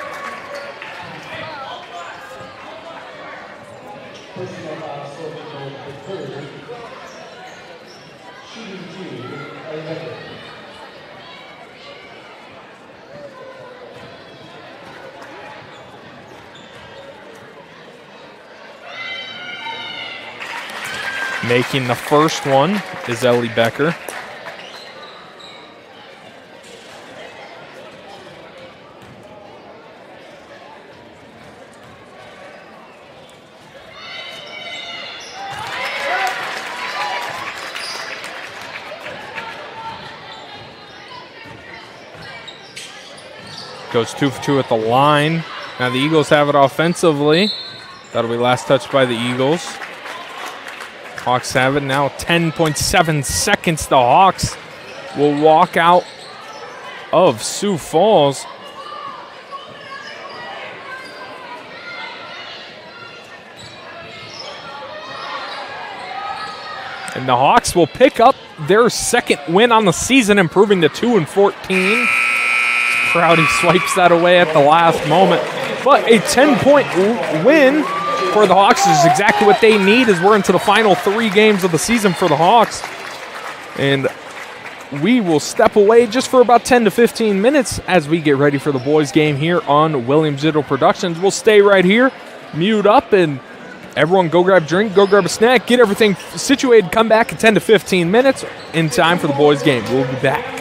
Making the first one is Ellie Becker. Goes 2 for 2 at the line. Now the Eagles have it offensively. That'll be last touched by the Eagles. Hawks have it now. 10.7 seconds. The Hawks will walk out of Sioux Falls. And the Hawks will pick up their second win on the season, improving to 2-14. Prouty swipes that away at the last moment. But a 10-point win for the Hawks is exactly what they need as we're into the final 3 games of the season for the Hawks. And we will step away just for about 10 to 15 minutes as we get ready for the boys' game here on Williams Digital Productions. We'll stay right here, mute up, and everyone go grab a drink, go grab a snack, get everything situated, come back in 10 to 15 minutes in time for the boys' game. We'll be back.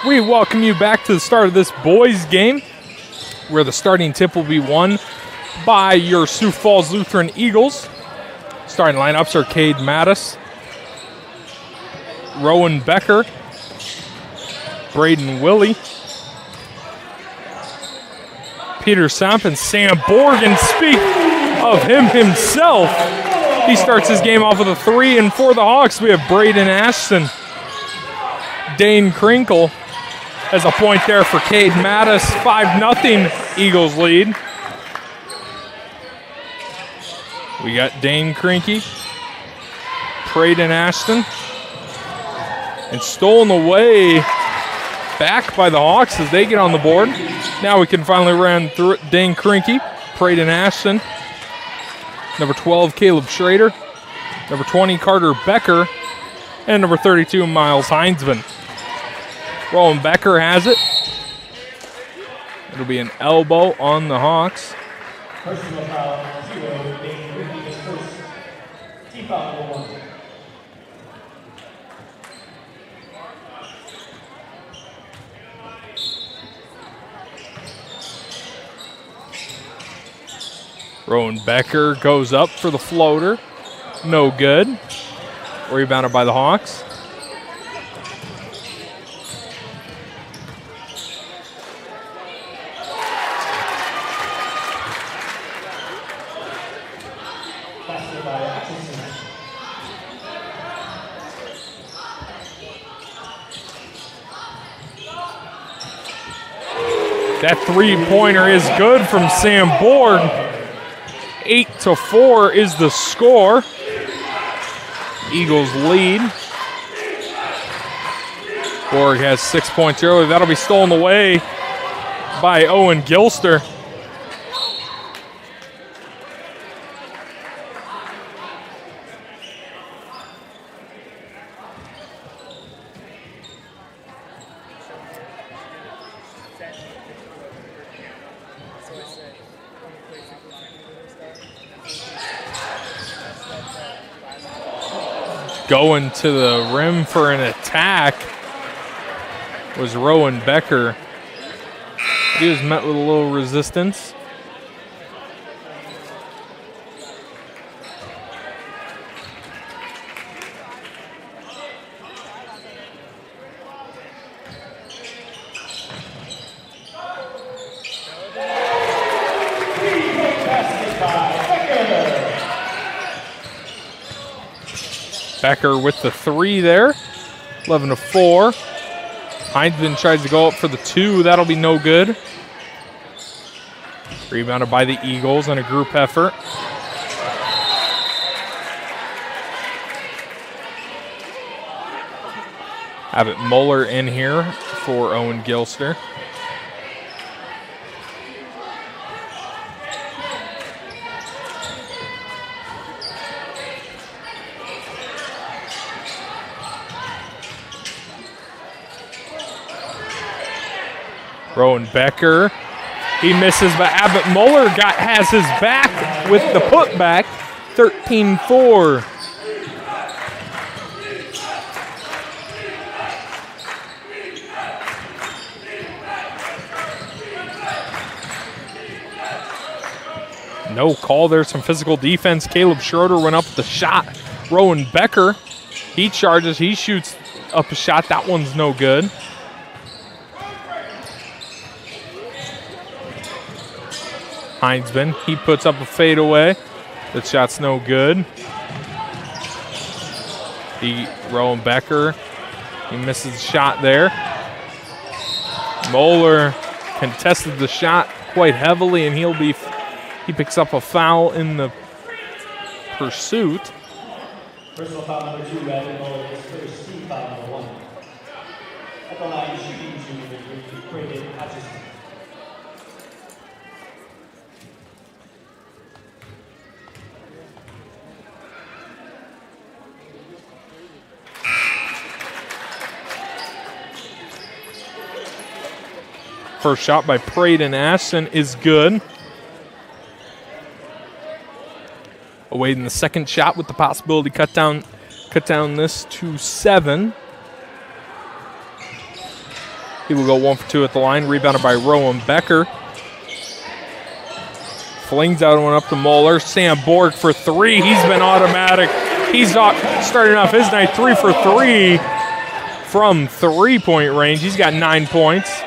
We welcome you back to the start of this boys game, where the starting tip will be won by your Sioux Falls Lutheran Eagles. Starting lineups are Cade Mattis, Rowan Becker, Braden Willie, Peter Samp, and Sam Borg. And speak of him himself, he starts his game off with a 3. And for the Hawks, we have Braden Ashton, Dane Krinkle. As a point there for Cade Mattis, 5-0 Eagles lead. We got Dane Krinke, Braden Ashton, and stolen away back by the Hawks as they get on the board. Now we can finally run through it. Dane Krinke, Braden Ashton, number 12, Caleb Schrader, number 20, Carter Becker, and number 32, Miles Heinzman. Rowan Becker has it. It'll be an elbow on the Hawks.
Personal foul, 0, Dane Krinke is first. Team foul number 1.
Rowan Becker goes up for the floater. No good. Rebounded by the Hawks. That three-pointer is good from Sam Borg. 8-4 is the score. Eagles lead. Borg has 6 points early. That'll be stolen away by Owen Gilster. Going to the rim for an attack was Rowan Becker. He was met with a little resistance. Becker with the 3 there, 11-4. Heinzman tries to go up for the 2. That'll be no good. Rebounded by the Eagles on a group effort. Abbott Moeller in here for Owen Gilster. Rowan Becker, he misses, but Abbott Moeller has his back with the putback, 13-4. No call there, some physical defense. Caleb Schroeder went up with the shot. Rowan Becker, he charges, he shoots up a shot. That one's no good. Heinzman, he puts up a fadeaway. That shot's no good. Rowan Becker, he misses the shot there. Moeller contested the shot quite heavily, and he picks up a foul in the pursuit.
Personal foul number 2, Abbott Moeller is first. Team foul number 1. At the line, shooting to Braden Hutchison.
First shot by Braden Ashton is good. Awaiting the second shot with the possibility to cut down this to 7. He will go 1 for 2 at the line. Rebounded by Rowan Becker. Flings that one up to Moeller. Sam Borg for 3. He's been automatic. He's starting off his night 3 for 3 from 3-point range. He's got 9 points.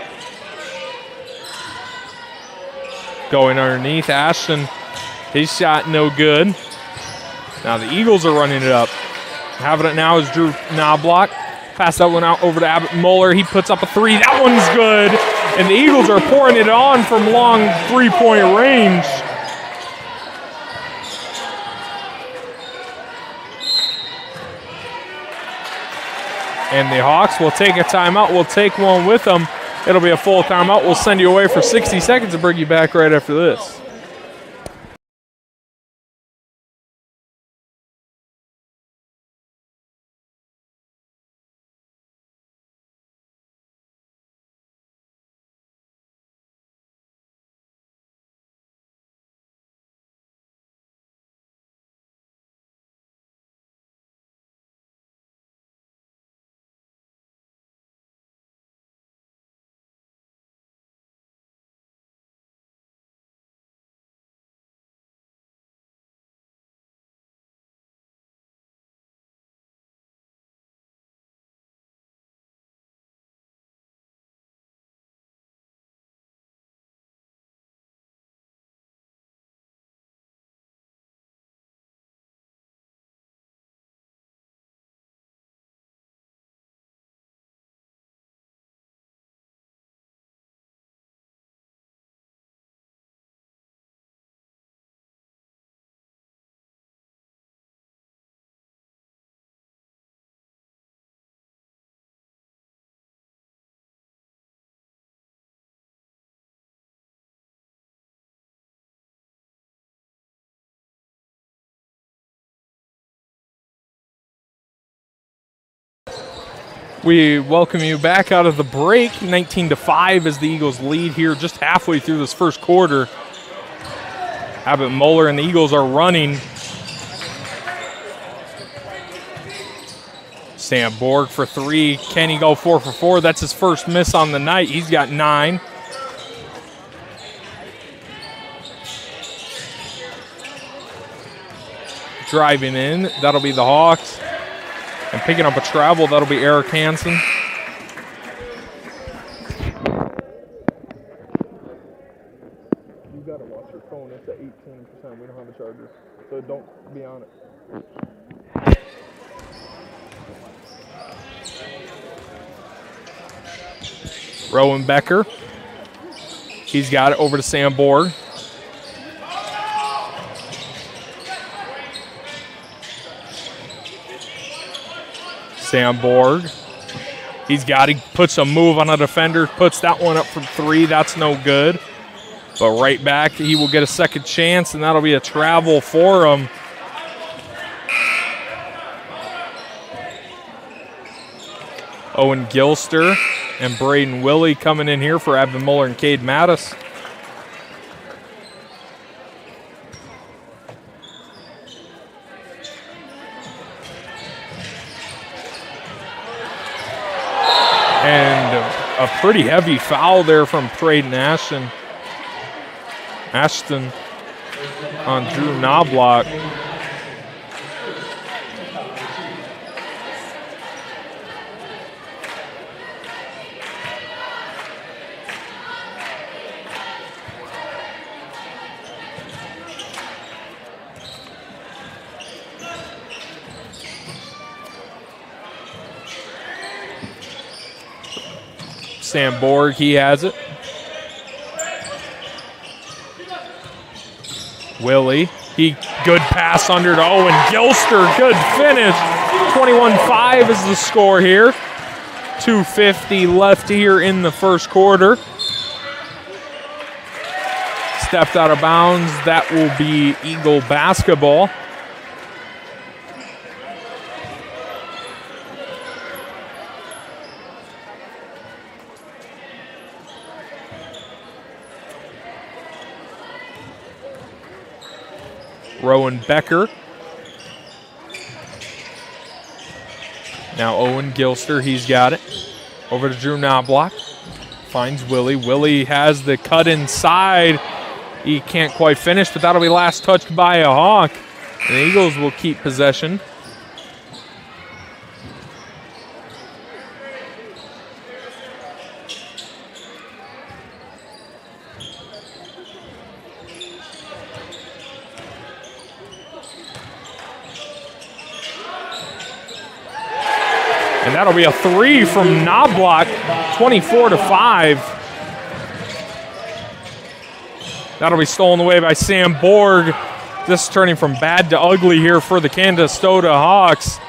Going underneath. Ashton, his shot no good. Now the Eagles are running it up. Having it now is Drew Knobloch. Pass that one out over to Abbott Moeller. He puts up a 3. That one's good. And the Eagles are pouring it on from long 3-point range. And the Hawks will take a timeout. We'll take one with them. It'll be a full timeout. We'll send you away for 60 seconds and bring you back right after this. We welcome you back out of the break. 19-5 as the Eagles lead here just halfway through this first quarter. Abbott Moeller and the Eagles are running. Sam Borg for 3. Can he go 4 for 4? That's his first miss on the night. He's got 9. Driving in, that'll be the Hawks. And picking up a travel, that'll be Eric Hansen. You gotta watch your phone. It's at 18%. We don't have a charger, so don't be on it. Rowan Becker. He's got it over to Sam Borg. Sam Borg. He's got it. Puts a move on a defender. Puts that one up from 3. That's no good. But right back, he will get a second chance, and that'll be a travel for him. Owen Gilster and Braden Willie coming in here for Evan Muller and Cade Mattis. And a pretty heavy foul there from Braden Ashton on Drew Knobloch. Sam Borg, he has it. Willie, good pass under to Owen Gilster, good finish. 21-5 is the score here. 2:50 left here in the first quarter. Stepped out of bounds, that will be Eagle basketball. Rowan Becker. Now Owen Gilster, he's got it. Over to Drew Knobloch. finds Willie. Willie has the cut inside. He can't quite finish, but that'll be last touched by a Hawk. And the Eagles will keep possession. And that'll be a three from Knobloch, 24-5. That'll be stolen away by Sam Borg. This turning from bad to ugly here for the Canistota Hawks.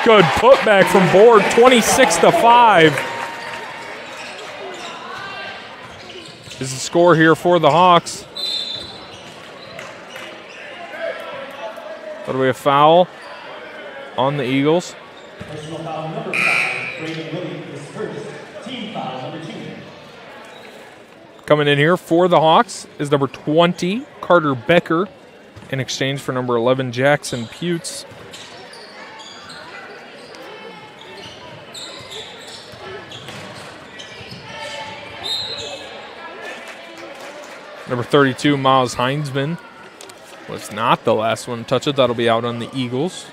Good putback from Borg, 26-5. Is the score here for the Hawks. That'll be a foul on the Eagles.
Personal foul number 5, Brayden Willie is first. Team foul number 2.
Coming in here for the Hawks is number 20, Carter Becker, in exchange for number 11, Jackson Putes. Number 32, Miles Heinzman, was not the last one to touch it. That'll be out on the Eagles.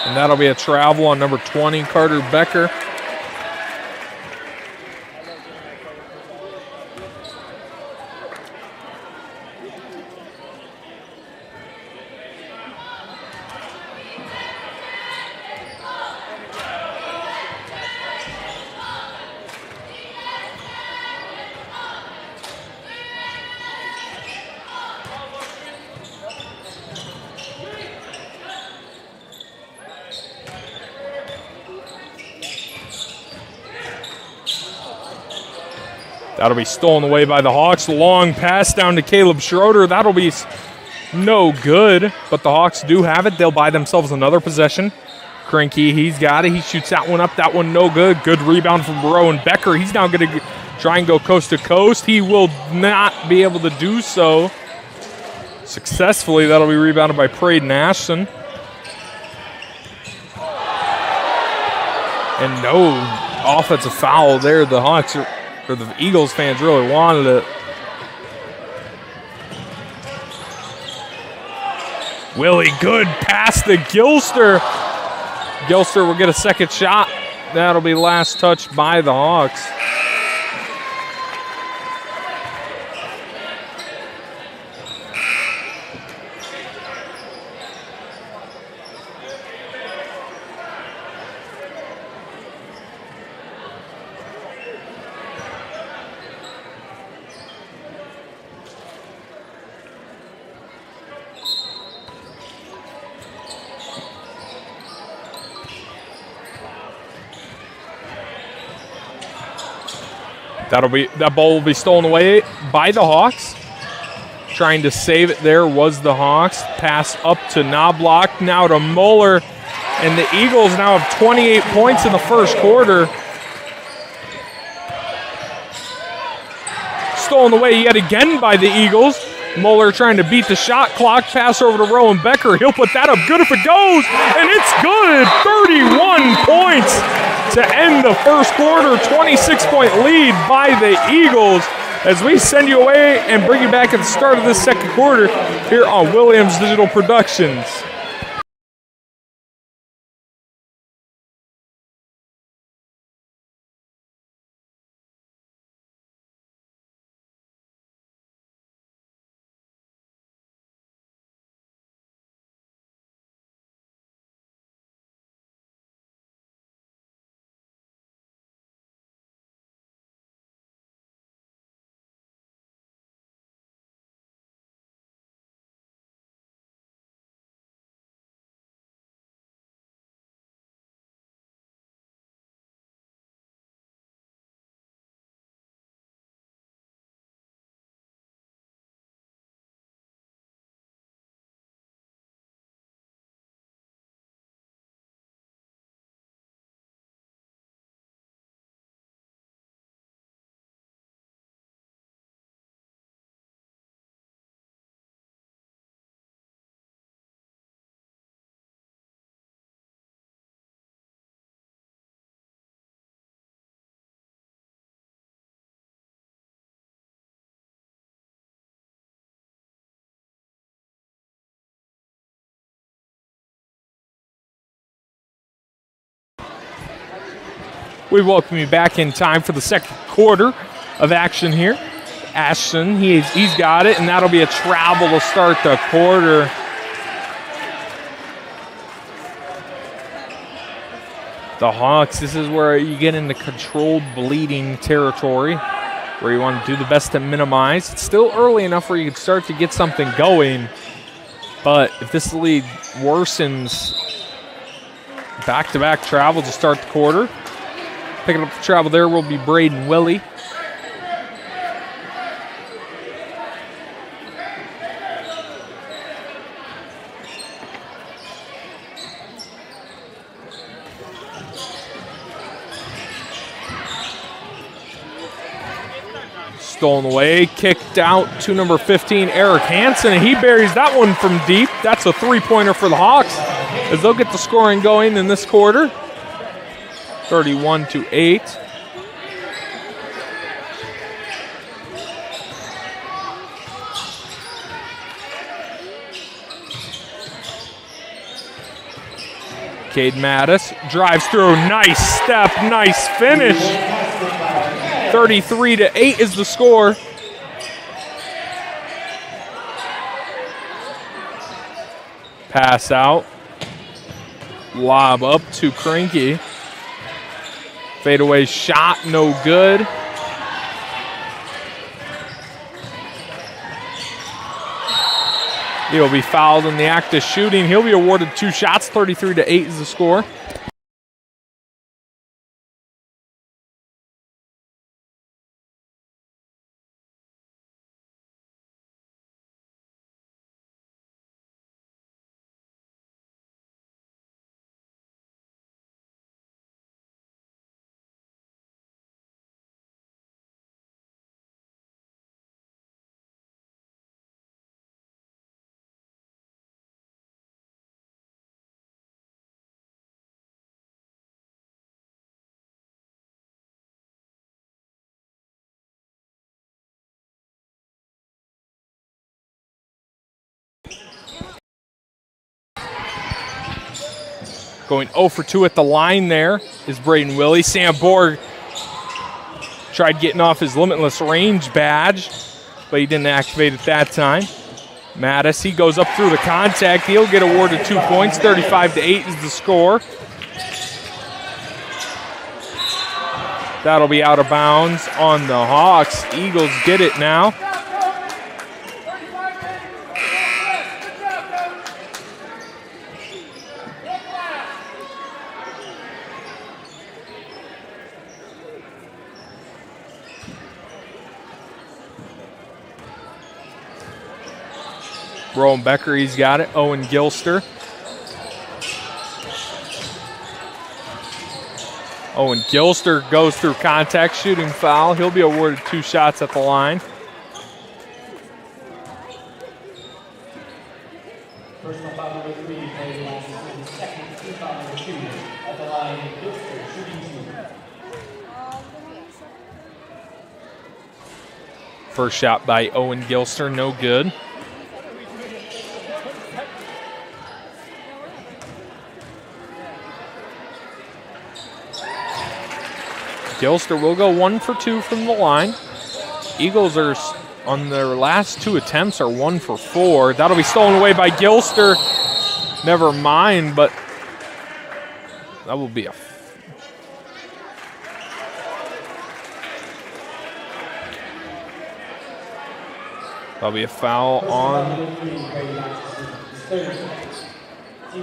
And that'll be a travel on number 20, Carter Becker. That'll be stolen away by the Hawks. Long pass down to Caleb Schroeder. That'll be no good, but the Hawks do have it. They'll buy themselves another possession. Cranky, he's got it. He shoots that one up. That one no good. Good rebound from Rowan Becker. He's now going to try and go coast to coast. He will not be able to do so successfully. That'll be rebounded by Braden Ashton. And no offensive foul there. The Hawks are... or the Eagles fans really wanted it. Willie, good pass to Gilster. Gilster will get a second shot. That'll be last touched by the Hawks. That ball will be stolen away by the Hawks. Trying to save it there was the Hawks. Pass up to Knobloch, now to Muller. And the Eagles now have 28 points in the first quarter. Stolen away yet again by the Eagles. Muller trying to beat the shot clock. Pass over to Rowan Becker. He'll put that up good if it goes. And it's good. 31 points to end the first quarter. 26-point lead by the Eagles. As we send you away and bring you back at the start of this second quarter here on Williams Digital Productions. We welcome you back in time for the second quarter of action here. Ashton, he's got it, and that'll be a travel to start the quarter. The Hawks, this is where you get into controlled bleeding territory, where you want to do the best to minimize. It's still early enough where you can start to get something going, but if this lead worsens, back-to-back travel to start the quarter. Picking up the travel there will be Braden Willie. Stolen away, kicked out to number 15, Eric Hansen, and he buries that one from deep. That's a three-pointer for the Hawks as they'll get the scoring going in this quarter. 31-8. Cade Mattis drives through, nice step, nice finish. 33-8 is the score. Pass out. Lob up to Cranky. Fadeaway shot, no good. He'll be fouled in the act of shooting. He'll be awarded 2 shots. 33-8 is the score. Going 0 for 2 at the line there is Braden Willie. Sam Borg tried getting off his limitless range badge, but he didn't activate it that time. Mattis, he goes up through the contact. He'll get awarded 2 points. 35-8 is the score. That'll be out of bounds on the Hawks. Eagles get it now. Rowan Becker, he's got it. Owen Gilster. Owen Gilster goes through contact, shooting foul. He'll be awarded 2 shots at the line.
Personal foul number 3, played last in the second, team foul number 2 at the line. Gilster shooting 2.
First shot by Owen Gilster, no good. Gilster will go 1 for 2 from the line. Eagles are on their last 2 attempts are 1 for 4. That'll be stolen away by Gilster. Never mind, but that will be a foul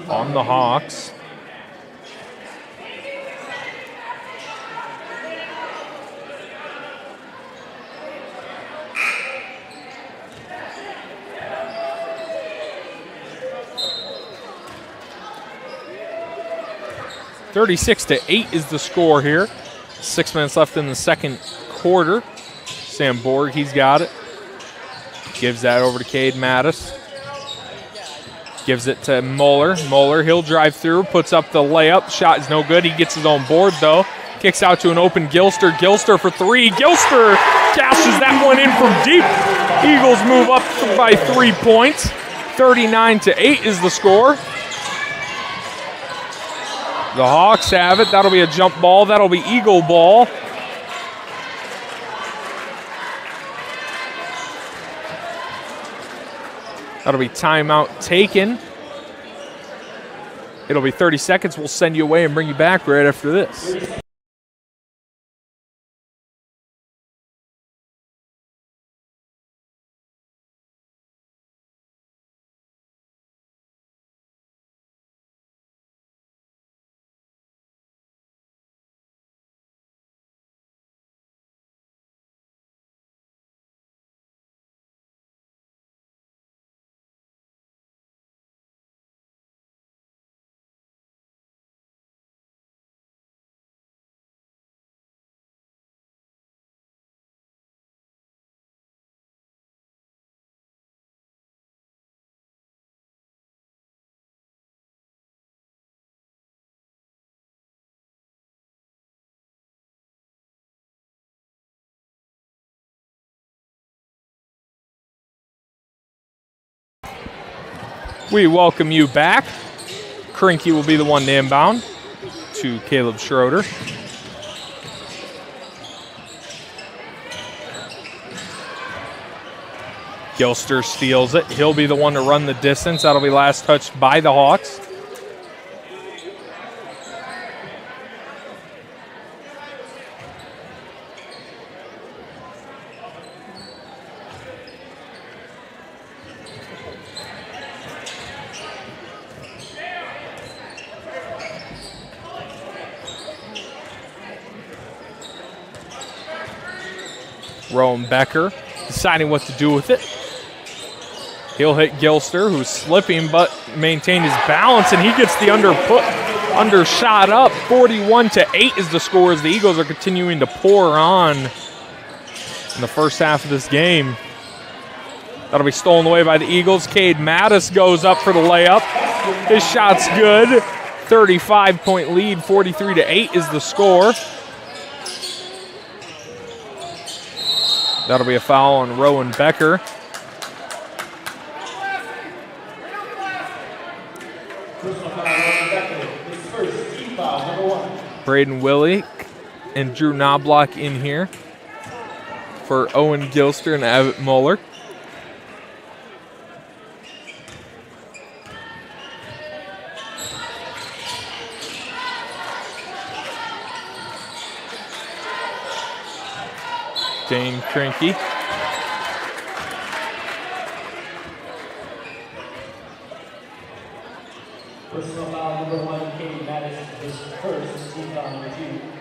on the Hawks. (36-8) is the score here. 6 minutes left in the second quarter. Sam Borg, he's got it. Gives that over to Cade Mattis. Gives it to Moeller. Moeller, he'll drive through, puts up the layup. Shot is no good. He gets his own board, though. Kicks out to an open Gilster. Gilster for 3. Gilster cashes that one in from deep. Eagles move up by 3 points. 39-8 is the score. The Hawks have it. That'll be a jump ball. That'll be Eagle ball. That'll be timeout taken. It'll be 30 seconds. We'll send you away and bring you back right after this. We welcome you back. Krinky will be the one to inbound to Caleb Schroeder. Gilster steals it. He'll be the one to run the distance. That'll be last touched by the Hawks. Rowan Becker deciding what to do with it. He'll hit Gilster, who's slipping but maintained his balance, and he gets the undershot up. 41-8 is the score as the Eagles are continuing to pour on in the first half of this game. That'll be stolen away by the Eagles. Cade Mattis goes up for the layup. His shot's good. 35-point lead, 43-8 is the score. That'll be a foul on Rowan Becker. Braden Willie and Drew Knobloch in here for Owen Gilster and Abbott Muller. Dane Krinky.
Personal foul number 1, Katie Mattis, his first, team foul number 2,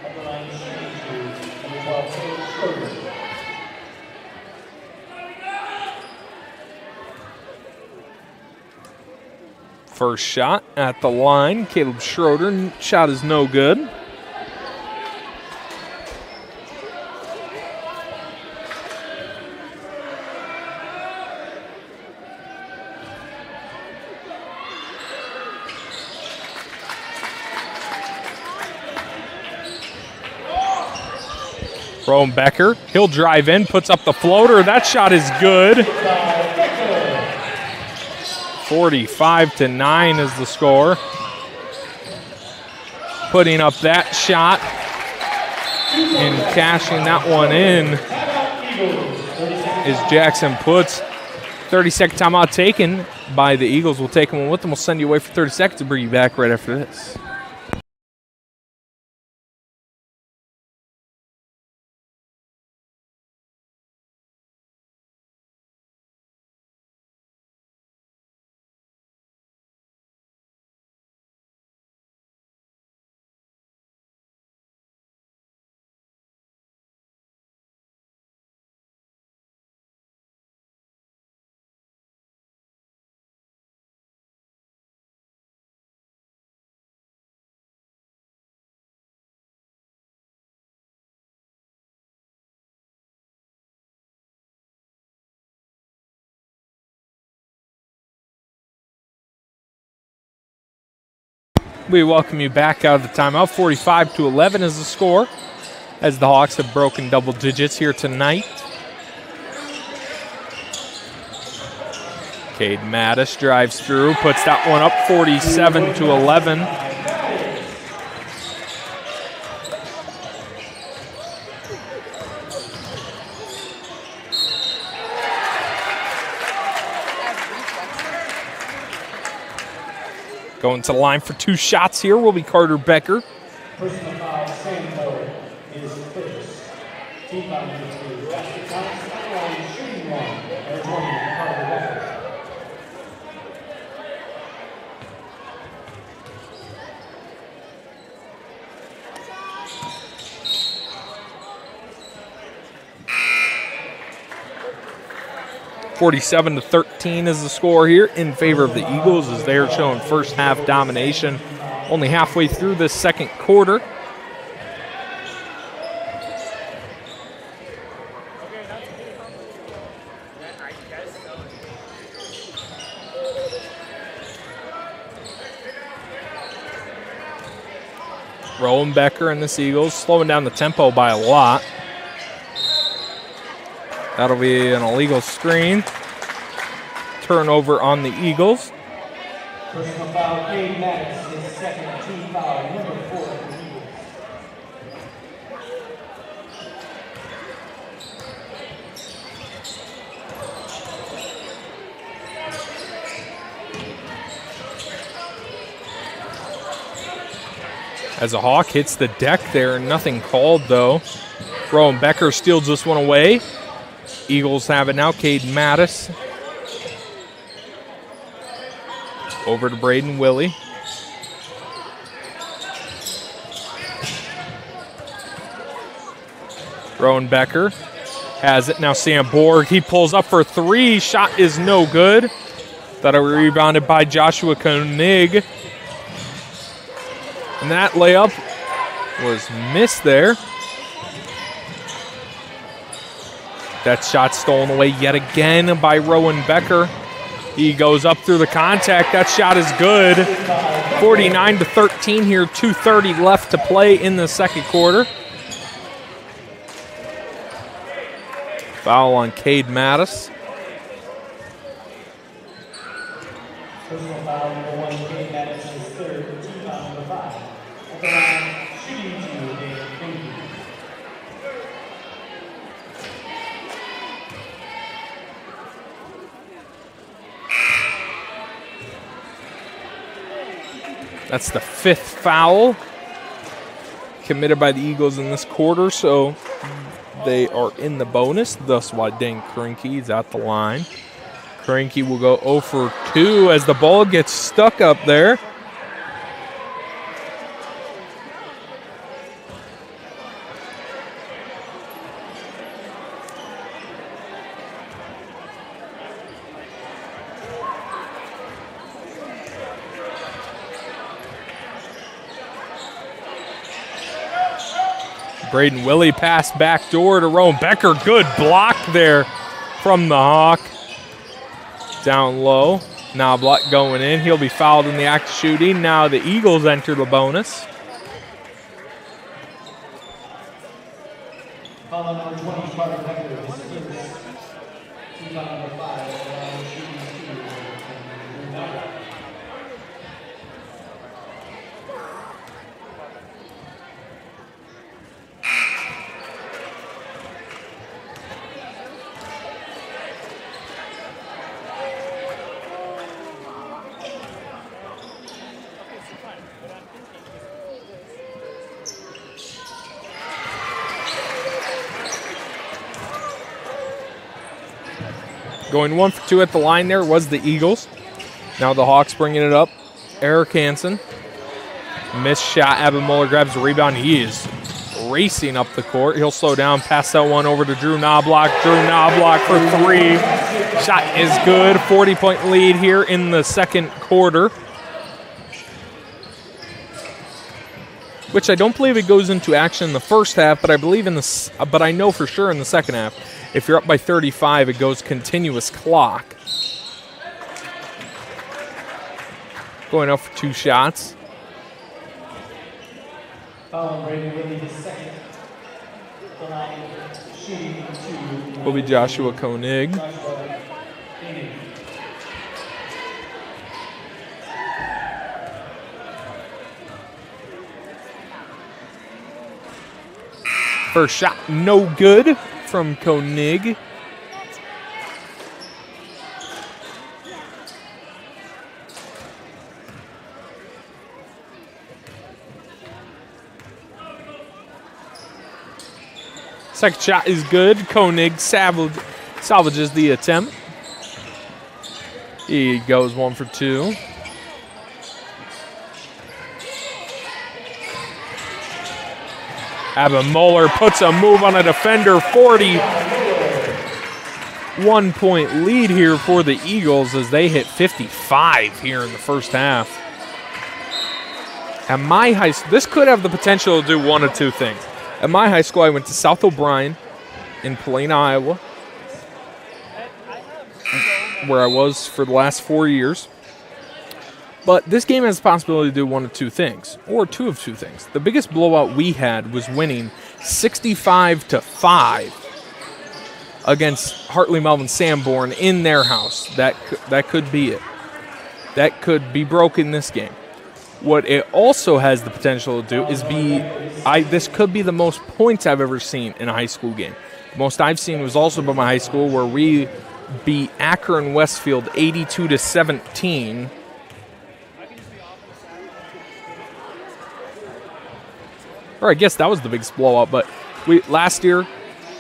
at the line shooting to number 12, Caleb Schroeder.
First shot at the line, Caleb Schroeder. Shot is no good. Rowan Becker, he'll drive in, puts up the floater. That shot is good. 45-9 is the score. Putting up that shot and cashing that one in is Jackson Putz. 30-second timeout taken by the Eagles. We'll take one with them. We'll send you away for 30 seconds and bring you back right after this. We welcome you back out of the timeout. 45-11 is the score as the Hawks have broken double digits here tonight. Cade Mattis drives through, puts that one up 47-11. Going to the line for 2 shots here will be Carter Becker.
Personal foul, same forward, is first. Team foul number 2. Basket counts, foul line, shooting 1. Air 20, Carter Becker.
(47-13) is the score here in favor of the Eagles as they're showing first half domination. Only halfway through the second quarter. Rowan Becker and the Eagles slowing down the tempo by a lot. That'll be an illegal screen. Turnover on the Eagles.
Personal foul, Cade Maddox, his second team foul, number 4 for the Eagles.
As a Hawk hits the deck there, nothing called though. Rowan Becker steals this one away. Eagles have it now. Cade Mattis. Over to Braden Willie. Rowan Becker has it. Now Sam Borg. He pulls up for 3. Shot is no good. That'll be rebounded by Joshua Koenig. And that layup was missed there. That shot stolen away yet again by Rowan Becker. He goes up through the contact. That shot is good. 49-13 here. 2:30 left to play in the second quarter. Foul on Cade Mattis.
Personal foul number 1, Cade Maddox, his third, team foul number 5. At the line, shooting 2, Dave Binky.
That's the 5th foul committed by the Eagles in this quarter, so they are in the bonus. Thus why Dan Krinke is at the line. Krinke will go 0 for 2 as the ball gets stuck up there. Braden Willie pass back door to Rowan Becker. Good block there from the Hawk. Down low. Knobloch going in. He'll be fouled in the act of shooting. Now the Eagles enter the bonus.
Foul number 20, Carter Becker, his first. Team foul number 5, at the line, shooting 2.
Going 1 for 2 at the line there was the Eagles. Now the Hawks bringing it up. Eric Hansen. Missed shot. Evan Muller grabs the rebound. He is racing up the court. He'll slow down. Pass that one over to Drew Knobloch. Drew Knobloch for 3. Shot is good. 40-point lead here in the second quarter. Which I don't believe it goes into action in the first half, but I know for sure in the second half. If you're up by 35, it goes continuous clock. Going up for 2 shots.
Foul Braden Willie, his second. The line, shooting 2.
Will be Joshua Koenig.
Joshua Koenig.
First shot, no good from Koenig. Second shot is good. Koenig salvages the attempt. He goes 1 for 2. Abba Moeller puts a move on a defender. 41-point lead here for the Eagles as they hit 55 here in the first half. At my high school, this could have the potential to do one of two things. At my high school, I went to South O'Brien in Helena, Iowa, where I was for the last 4 years. But this game has the possibility to do one of two things, or two of two things. The biggest blowout we had was winning 65-5 against Hartley Melvin Sanborn in their house. That could be it. That could be broken this game. What it also has the potential to do is this could be the most points I've ever seen in a high school game. The most I've seen was also by my high school, where we beat Akron Westfield 82-17. Or I guess that was the biggest blowout, but we last year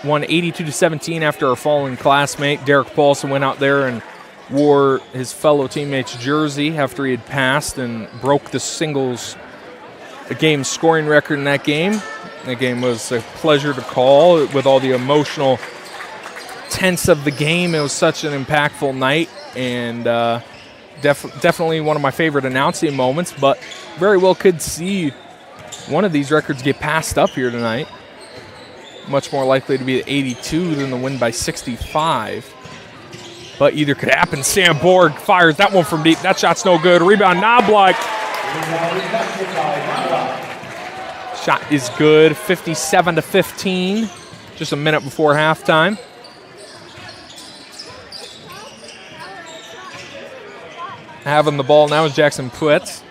won 82-17 after our fallen classmate Derek Paulson went out there and wore his fellow teammate's jersey after he had passed and broke the singles game scoring record in that game. That game was a pleasure to call with all the emotional tense of the game. It was such an impactful night, and definitely one of my favorite announcing moments, but very well could see one of these records get passed up here tonight. Much more likely to be at 82 than the win by 65. But either could happen. Sam Borg fires that one from deep. That shot's no good. Rebound, Knobloch. Shot is good. 57-15. Just a minute before halftime. Having the ball now is Jackson Puetz.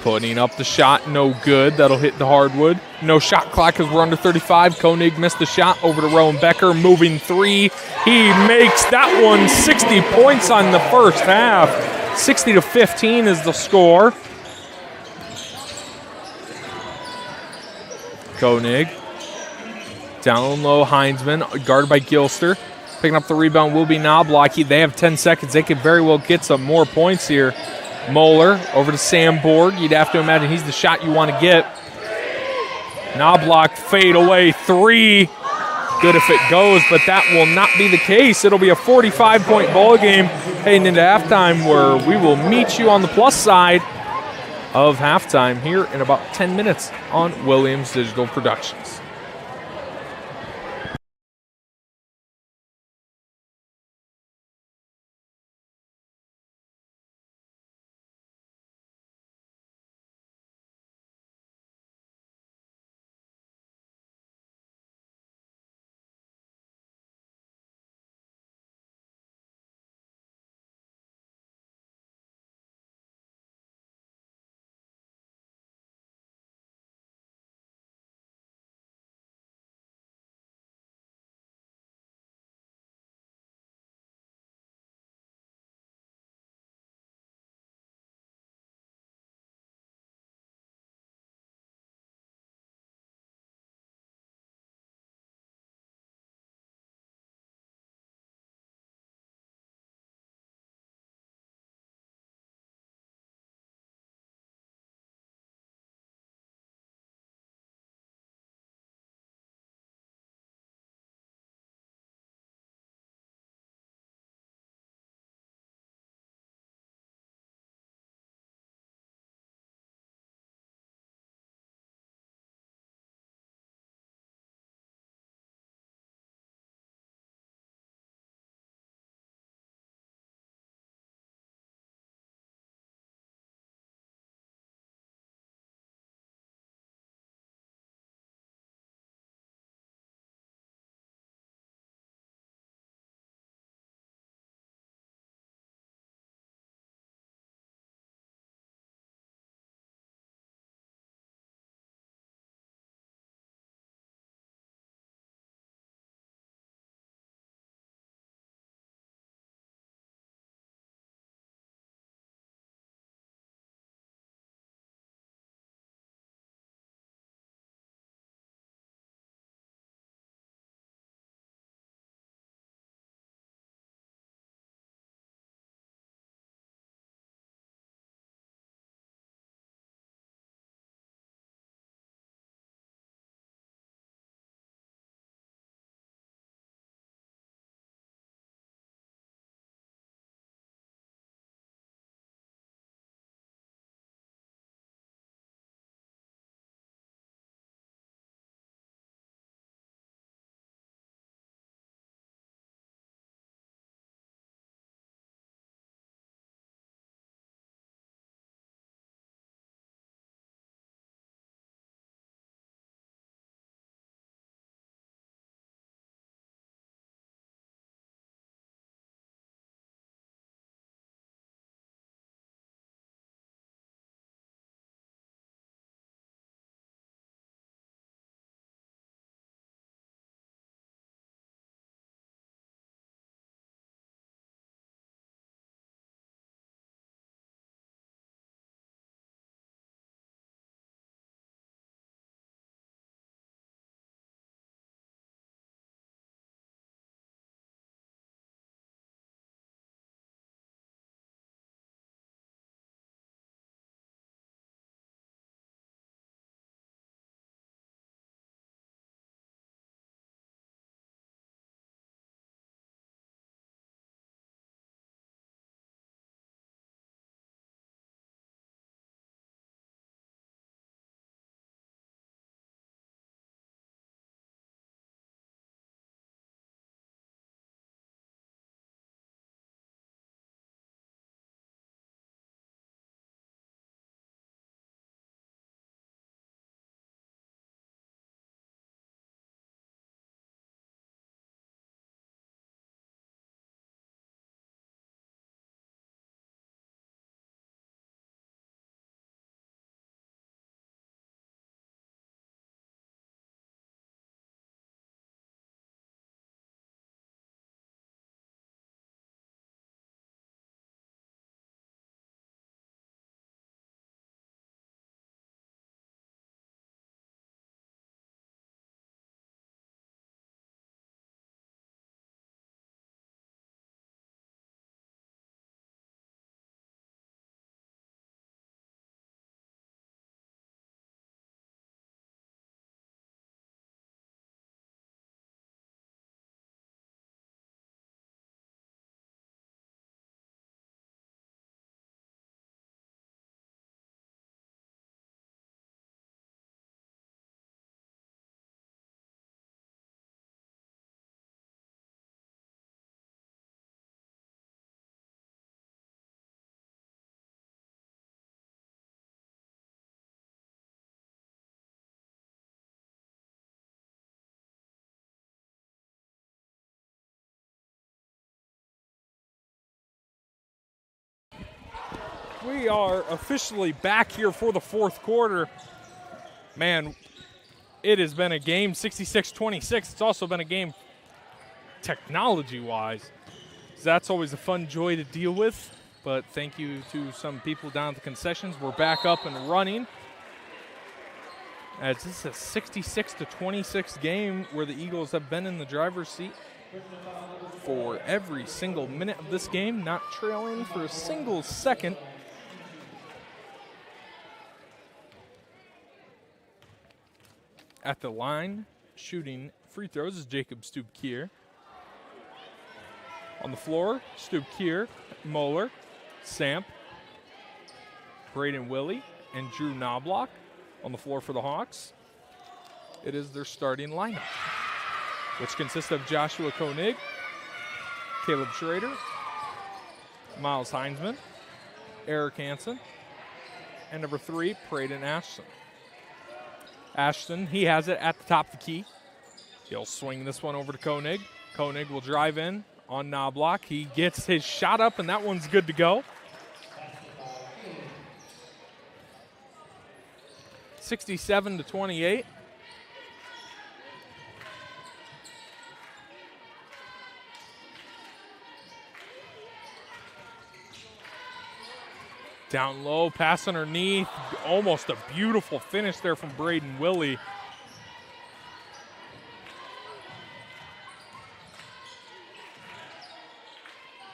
Putting up the shot, no good. That'll hit the hardwood. No shot clock because we're under 35. Koenig missed the shot over to Rowan Becker. Moving three. He makes that one. 60 points on the first half. 60-15 is the score. Koenig. Down low, Heinzman, guarded by Gilster. Picking up the rebound will be Knobloch. They have 10 seconds. They could very well get some more points here. Moeller over to Sam Borg. You'd have to imagine he's the shot you want to get. Knobloch fade away three. Good if it goes, but that will not be the case. It'll be a 45-point ball game heading into halftime, where we will meet you on the plus side of halftime here in about 10 minutes on Williams Digital Productions. We are officially back here for the fourth quarter. Man, it has been a game, 66-26. It's also been a game technology-wise. So that's always a fun joy to deal with. But thank you to some people down at the concessions. We're back up and running. As this is a 66-26 game where the Eagles have been in the driver's seat for every single minute of this game, not trailing for a single second. At the line, shooting free throws is Jacob Stubkier. On the floor, Stubkier, Moeller, Samp, Braden Willie, and Drew Knobloch. On the floor for the Hawks, it is their starting lineup, which consists of Joshua Koenig, Caleb Schrader, Miles Heinzman, Eric Hansen, and number 3, Braden Ashton. Ashton, he has it at the top of the key. He'll swing this one over to Koenig. Koenig will drive in on Knobloch. He gets his shot up, and that one's good to go. 67-28. Down low, pass underneath. Almost a beautiful finish there from Braden Willie.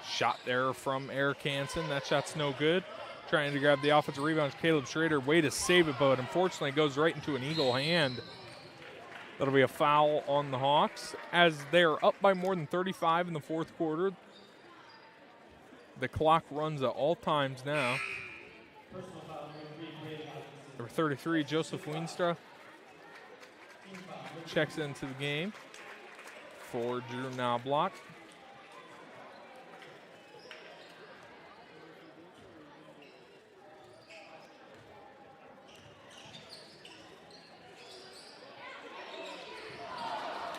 Shot there from Eric Hansen. That shot's no good. Trying to grab the offensive rebound. Caleb Schrader, way to save it, but unfortunately goes right into an Eagle hand. That'll be a foul on the Hawks as they're up by more than 35 in the fourth quarter. The clock runs at all times now. Number 33, Joseph Weenstra, checks into the game for Drew Knobloch.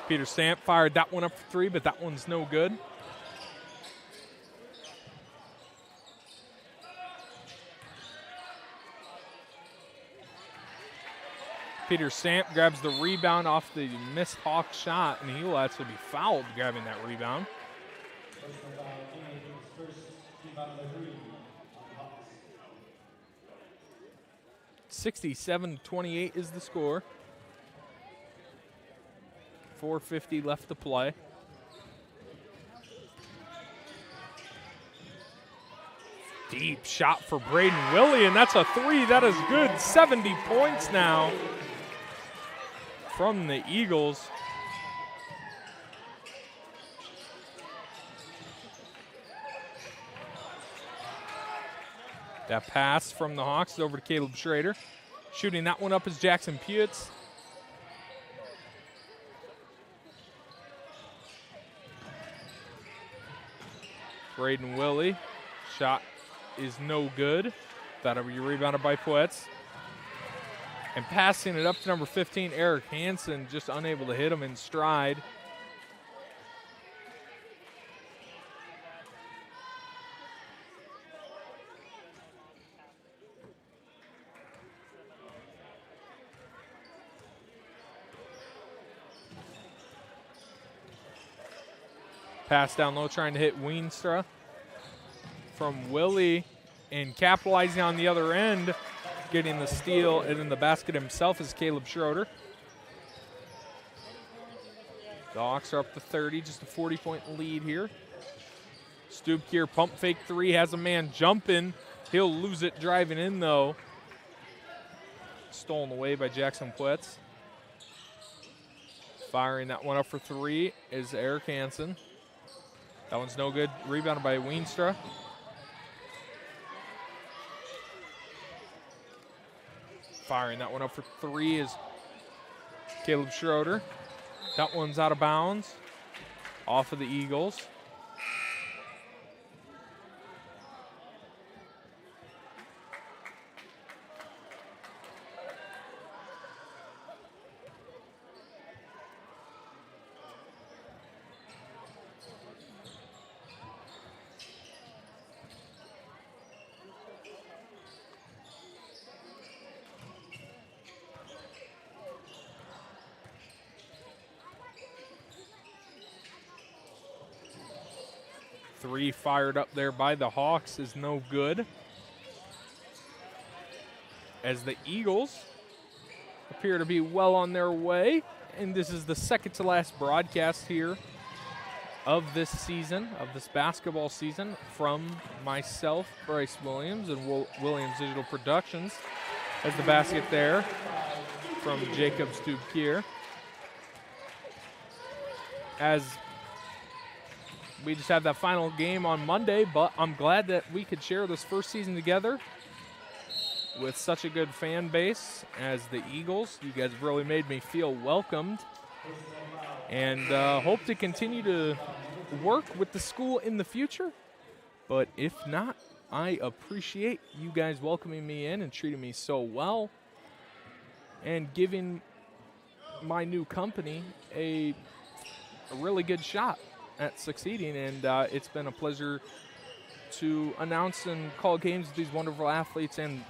Peter Samp fired that one up for 3, but that one's no good. Peter Samp grabs the rebound off the missed Hawk shot, and he will actually be fouled grabbing that rebound. 67-28 is the score. 4:50 left to play. Deep shot for Braden Willie, and that's a 3. That is good. 70 points now from the Eagles. That pass from the Hawks over to Caleb Schrader. Shooting that one up is Jackson Pewitz. Braden Willie. Shot is no good. That'll be rebounded by Pewitz. And passing it up to number 15, Eric Hansen, just unable to hit him in stride. Pass down low, trying to hit Weenstra from Willie, and capitalizing on the other end, getting the steal, and in the basket himself is Caleb Schroeder. The Hawks are up to 30, just a 40-point lead here. Stubkier pump fake 3, has a man jumping. He'll lose it driving in, though. Stolen away by Jackson Pewitz. Firing that one up for 3 is Eric Hansen. That one's no good. Rebounded by Weenstra. Firing that one up for 3 is Caleb Schroeder. That one's out of bounds. Off of the Eagles. Three fired up there by the Hawks is no good. As the Eagles appear to be well on their way. And this is the second to last broadcast here of this season, of this basketball season, from myself, Bryce Williams, and Williams Digital Productions. As the basket there from Jacob Stubkier. As we just had that final game on Monday, but I'm glad that we could share this first season together with such a good fan base as the Eagles. You guys really made me feel welcomed, and hope to continue to work with the school in the future. But if not, I appreciate you guys welcoming me in and treating me so well and giving my new company a really good shot at succeeding. And it's been a pleasure to announce and call games with these wonderful athletes and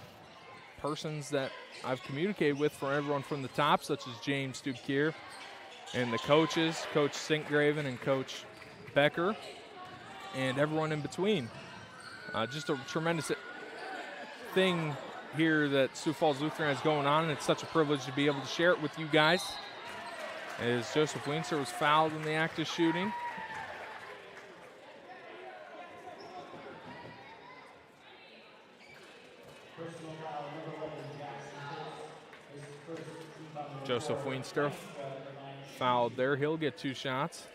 persons that I've communicated with, from everyone from the top, such as James Stubkier, and the coaches, Coach Sinkgraven and Coach Becker, and everyone in between. Just a tremendous thing here that Sioux Falls Lutheran has going on, and it's such a privilege to be able to share it with you guys. As Joseph Weinster was fouled in the act of shooting. Joseph Weinster fouled there. He'll get 2 shots.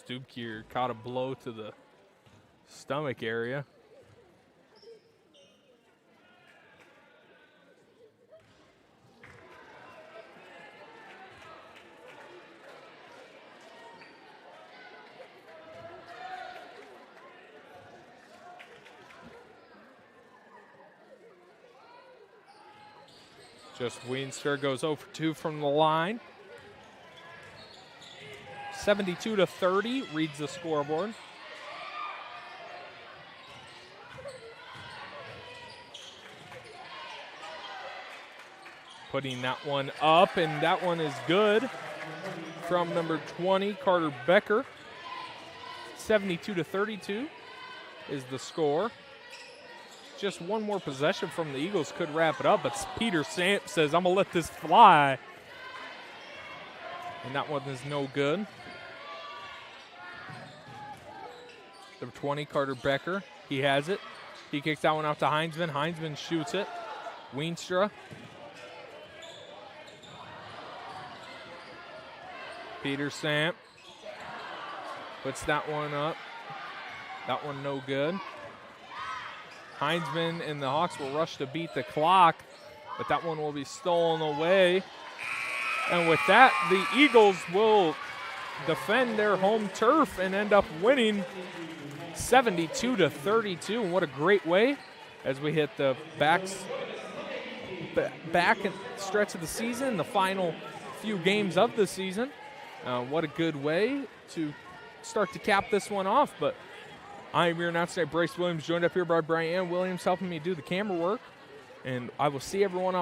Stubkier caught a blow to the stomach area. Just Weinster goes 0 for 2 from the line. 72-30 reads the scoreboard. Putting that one up, and that one is good from number 20, Carter Becker. 72-32 is the score. Just one more possession from the Eagles could wrap it up, but Peter Samp says, I'm going to let this fly. And that one is no good. Number 20, Carter Becker. He has it. He kicks that one out to Heinzman. Heinzman shoots it. Weenstra. Peter Samp puts that one up. That one no good. Heinzman and the Hawks will rush to beat the clock, but that one will be stolen away. And with that, the Eagles will defend their home turf and end up winning 72-32. And what a great way as we hit the back stretch of the season, the final few games of the season. What a good way to start to cap this one off. But I am your announcer tonight, Bryce Williams, joined up here by Brian Williams, helping me do the camera work. And I will see everyone on